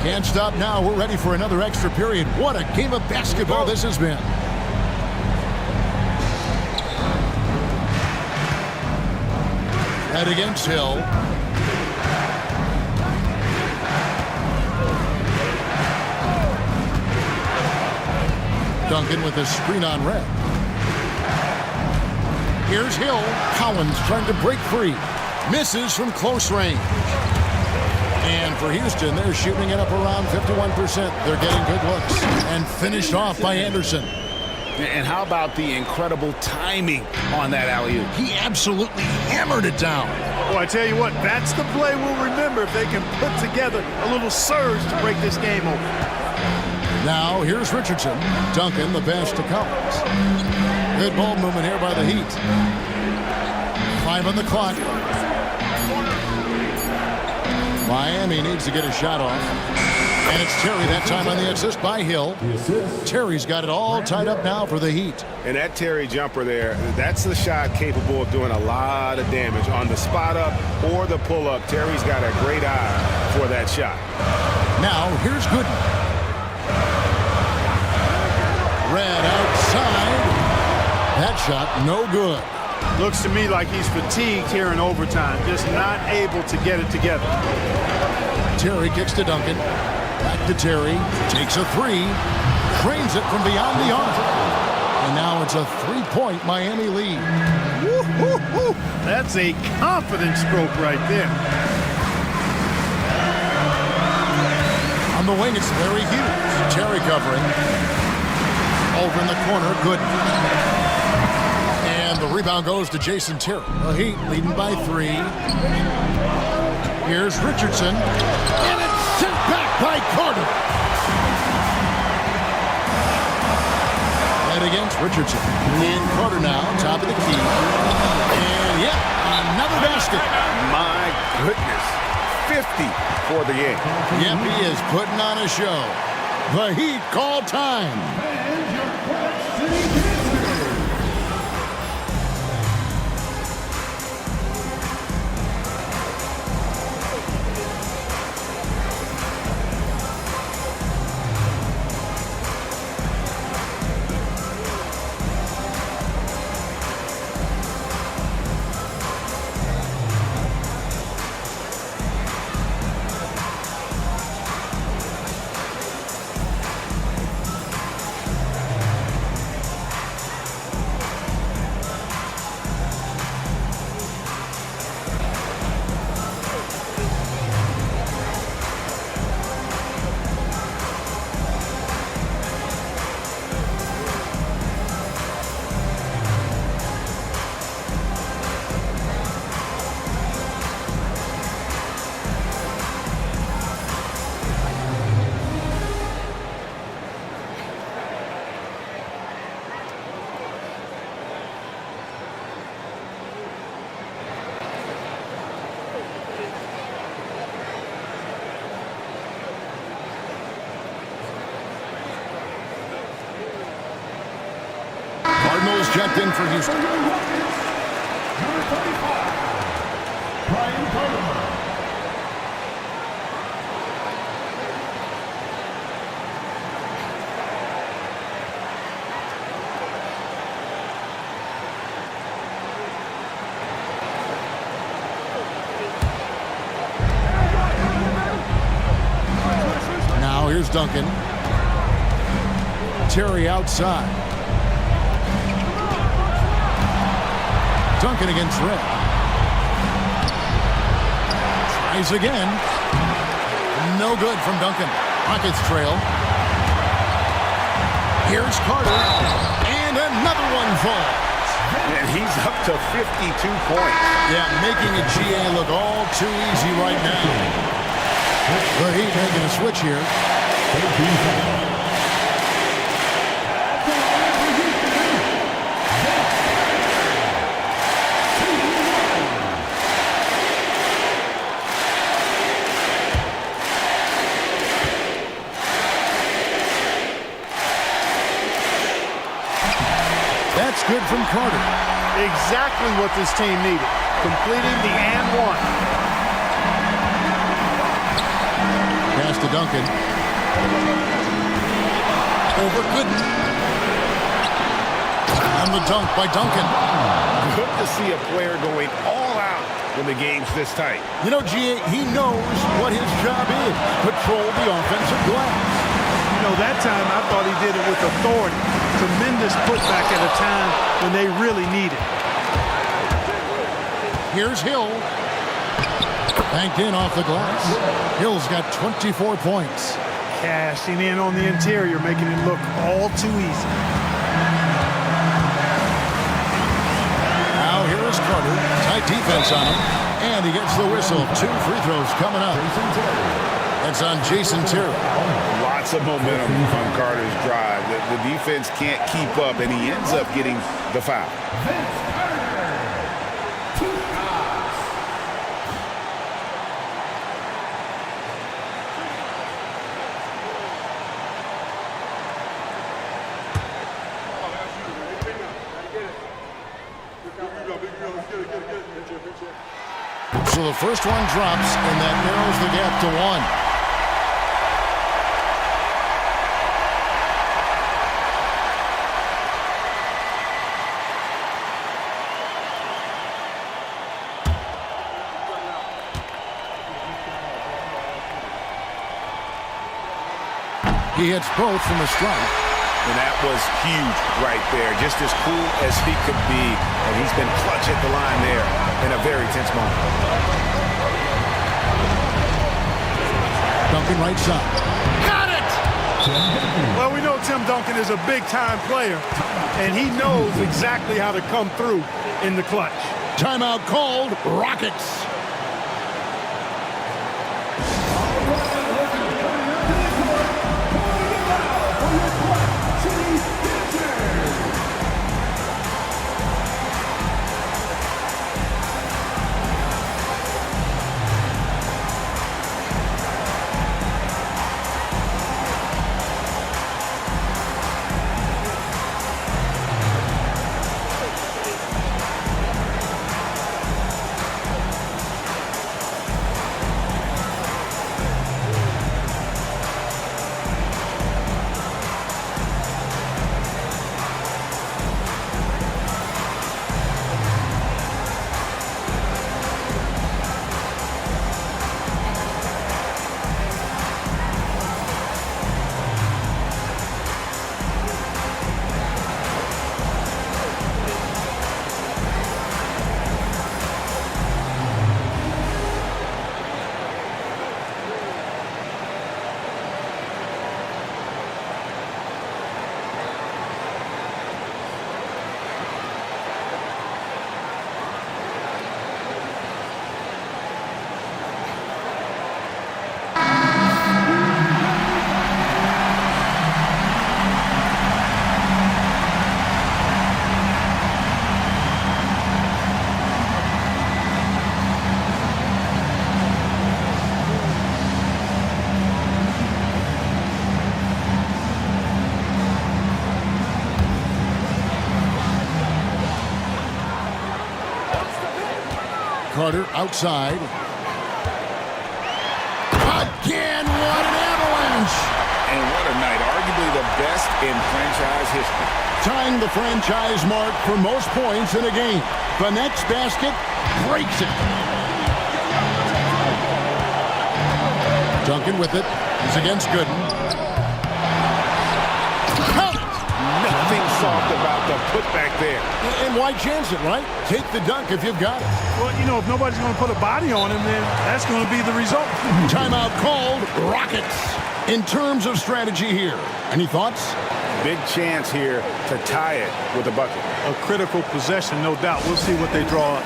Speaker 1: Can't stop now. We're ready for another extra period. What a game of basketball this has been. Head against Hill. Duncan with a screen on Red. Here's Hill. Collins trying to break free. Misses from close range. And for Houston, they're shooting it up around 51%. They're getting good looks. And finished off by Anderson.
Speaker 5: And how about the incredible timing on that alley-oop?
Speaker 1: He absolutely hammered it down.
Speaker 2: Well, I tell you what, that's the play we'll remember if they can put together a little surge to break this game open.
Speaker 1: Now, here's Richardson. Duncan, the pass to Collins. Good ball movement here by the Heat. 5 on the clock. Miami needs to get a shot off. And it's Terry that time on the assist by Hill. Terry's got it all tied up now for the Heat.
Speaker 7: And that Terry jumper there, that's the shot capable of doing a lot of damage on the spot up or the pull up. Terry's got a great eye for that shot.
Speaker 1: Now here's Gooden. Red outside. That shot no good.
Speaker 2: Looks to me like he's fatigued here in overtime, just not able to get it together.
Speaker 1: Terry kicks to Duncan. Back to Terry. Takes a three. Trains it from beyond the arc. And now it's a 3-point Miami lead.
Speaker 2: Woo-hoo-hoo. That's a confidence stroke right there.
Speaker 1: On the wing, it's Larry Hughes. Terry covering. Over in the corner, Gooden. And the rebound goes to Jason Terry. The Heat leading by 3. Here's Richardson. And it's sent back by Carter. And against Richardson. And Carter now, top of the key. And yep, another basket.
Speaker 7: My goodness. 50 for the game.
Speaker 1: Yep, he is putting on a show. The Heat call time. Cardinals jumped in for Houston.
Speaker 3: Number 35, Brian Carter.
Speaker 1: Now here's Duncan. Terry outside. Duncan against Red. Tries again. No good from Duncan. Rockets trail. Here's Carter. And another one falls.
Speaker 5: And he's up to 52 points.
Speaker 1: Yeah, making a GA look all too easy right now. The Heat making a switch here. That's good from Carter.
Speaker 2: Exactly what this team needed. Completing the and one.
Speaker 1: Pass to Duncan. Over Gooden. And the dunk by Duncan.
Speaker 5: Good to see a player going all out when the game's this tight.
Speaker 1: You know, G.A., he knows what his job is. Control the offensive glass.
Speaker 2: You know, that time I thought he did it with authority. Tremendous putback at a time when they really need it.
Speaker 1: Here's Hill. Banked in off the glass. Hill's got 24 points.
Speaker 2: Cashing in on the interior, making it look all too easy.
Speaker 1: Now here's Carter. Tight defense on him. And he gets the whistle. 2 free throws coming up. That's on Jason Terry.
Speaker 5: Lots of momentum on Carter's drive. The defense can't keep up, and he ends up getting the foul.
Speaker 1: So the first one drops, and that narrows the gap to 1. He hits both from the stripe.
Speaker 5: And that was huge right there. Just as cool as he could be. And he's been clutch at the line there in a very tense moment.
Speaker 1: Duncan right side. Got it!
Speaker 2: Well, we know Tim Duncan is a big-time player, and he knows exactly how to come through in the clutch.
Speaker 1: Timeout called. Rockets. Carter outside. Again, what an avalanche!
Speaker 5: And what a night. Arguably the best in franchise history.
Speaker 1: Tying the franchise mark for most points in a game. The next basket breaks it. Duncan with it. He's against Gooden.
Speaker 5: Nothing soft about the
Speaker 7: put back there.
Speaker 1: And why chance it, right? Take the dunk if you've got it.
Speaker 2: Well, you know, if nobody's going to put a body on him, then that's going to be the result.
Speaker 1: Timeout called. Rockets. In terms of strategy here, any thoughts?
Speaker 5: Big chance here to tie it with a bucket.
Speaker 2: A critical possession, no doubt. We'll see what they draw up.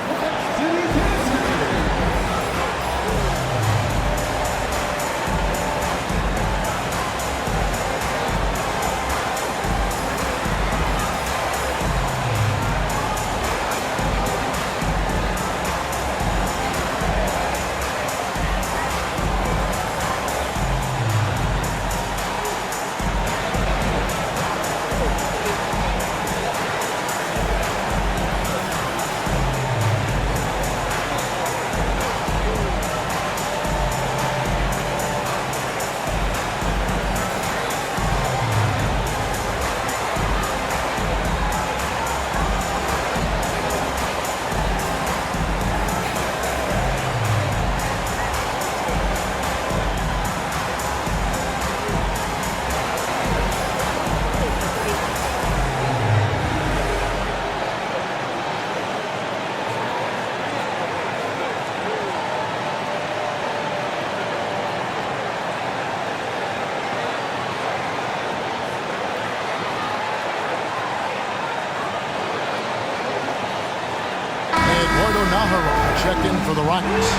Speaker 1: Eduardo Navarro checked in for the Rockets.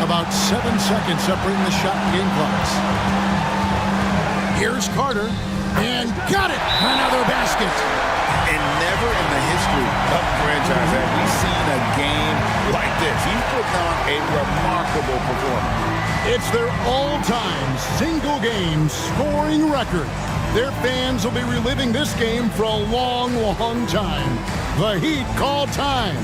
Speaker 1: About 7 seconds separating the shot and game clocks. Here's Carter, and got it! Another basket.
Speaker 5: And never in the history of the franchise have we seen a game like this. He's putting on a remarkable performance.
Speaker 1: It's their all-time single-game scoring record. Their fans will be reliving this game for a long, long time. The Heat call time.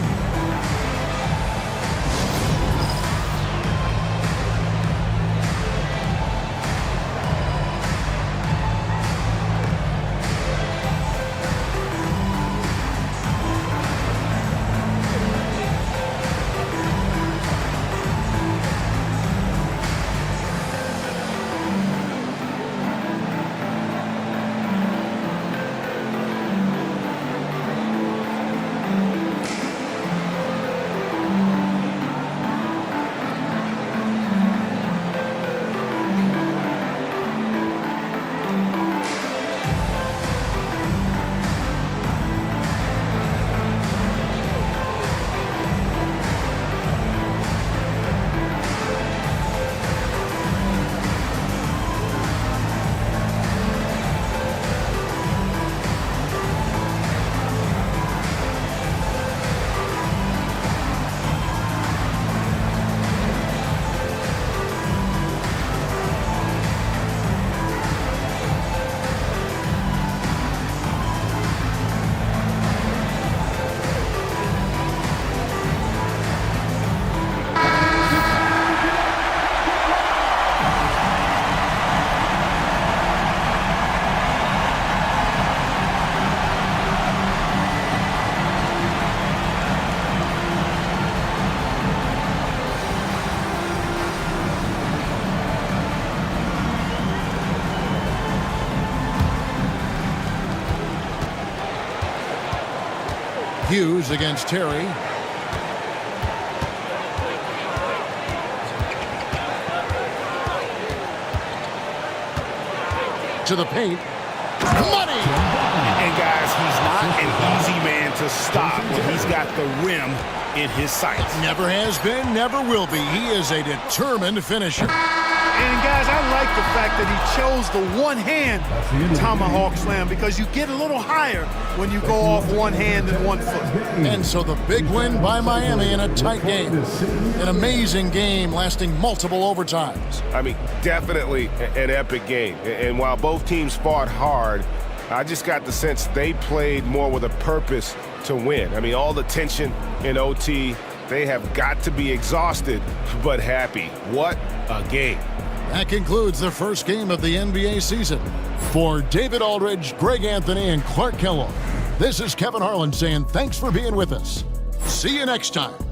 Speaker 1: Hughes against Terry. To the paint. Money!
Speaker 7: And guys, he's not an easy man to stop when he's got the rim in his sights.
Speaker 1: Never has been, never will be. He is a determined finisher.
Speaker 2: And guys, I like the fact that he chose the one-hand tomahawk slam because you get a little higher when you go off one hand and 1 foot.
Speaker 1: And so the big win by Miami in a tight game. An amazing game lasting multiple overtimes.
Speaker 7: I mean, definitely an epic game. And while both teams fought hard, I just got the sense they played more with a purpose to win. I mean, all the tension in OT,
Speaker 5: They have got to be exhausted, but happy. What a game.
Speaker 1: That concludes the first game of the NBA season. For David Aldridge, Greg Anthony, and Clark Kellogg, this is Kevin Harlan saying thanks for being with us. See you next time.